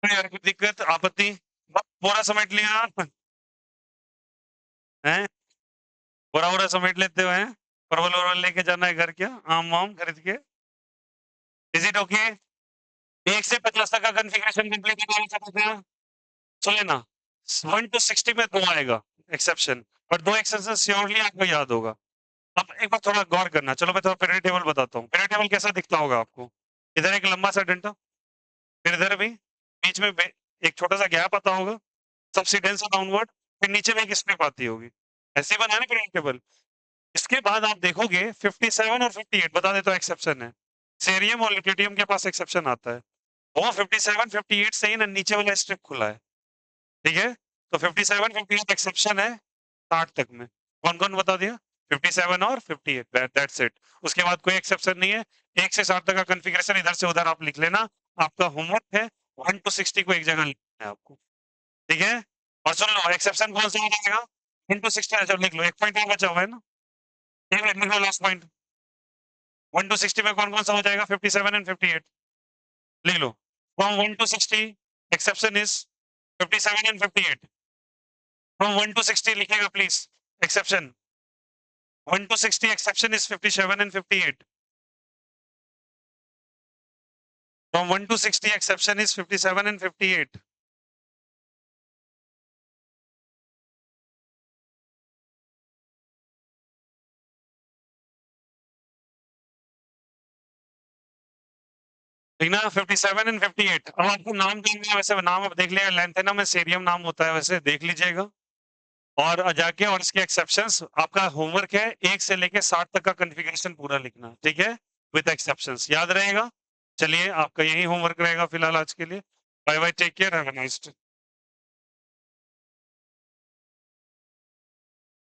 कोई और कोई दिक्कत, आपत्ति? पूरा समेट लिया? हैं? पूरा-वूरा समेट लेते हो हैं? परवल-वरवल लेके जाना है घर क्या? आम-वाम खरीद के? Is it okay? 1 से 50 तक का कॉन्फ़िगरेशन कंप्लीट करना चाहते हैं? सुनिए ना, 1 टू 60 में 2 आएगा एक्सेप्शन, और 2 एक्सेप्शन श्योरली आपको याद होगा। अब एक बार थोड़ा गौर करना, चलो मैं थोड़ा पीरियड टेबल बताता हूँ। पीरियड टेबल कैसा दिखता होगा आपको? इधर एक लंबा सा डंडा, फिर इधर भी, बीच में एक छोटा-सा गैप आता होगा, सबसे डेंस डाउनवर्ड, फिर नीचे में एक स्ट्रिप आती होगी। ऐसे ही बना है ना पीरियड टेबल? इसके बाद आप देखोगे 57 और 58 बता देता हूँ एक्सेप्शन है। सेरियम और ल्यूटेरियम के पास एक्सेप्शन आता है। वो 57, 58 से ही ना नीचे वाला स्ट्रिप खुला है। ठीक है? तो 57, 58 एक्सेप्शन है 60 तक में। कौन-कौन बता दिया? 57 और 58 दैट्स इट। उसके बाद कोई एक्सेप्शन नहीं है। 1 से 60 तक का कॉन्फ़िगरेशन इधर से उधर आप लिख लेना। आपका होमवर्क है 1 टू 60 को एक जगह लिखना है आपको। ठीक है? और सुन लो एक्सेप्शन कौन सा हो जाएगा? 1 टू 60 चलो लिख लो। 1 पॉइंट और बचा हुआ है ना? एक मिनट लिख लो लास्ट पॉइंट। 1 टू 60 में कौन-कौन सा हो जाएगा? 57 एंड 58 लिख लो। From 1 to 60 exception is 57 and 58। From 1 to 60 लिखिएगा please exception. 1 to 60 exception is 57 and 58. From 1 to 60 exception is 57 and 58. ठीक ना? 57 एंड 58। अब आपको नाम देंगे, वैसे नाम आप देख लिया, लैंथेनम में सेरियम नाम होता है, वैसे देख लीजिएगा। और जाके और इसके एक्सेप्शंस आपका होमवर्क है 1 से लेके 60 तक का कॉन्फ़िगरेशन पूरा लिखना, ठीक है? विद एक्सेप्शंस याद रहेगा? चलिए आपका यही होमवर्क रहेगा फिलहाल आज के लिए। Bye bye, take care, have a nice day.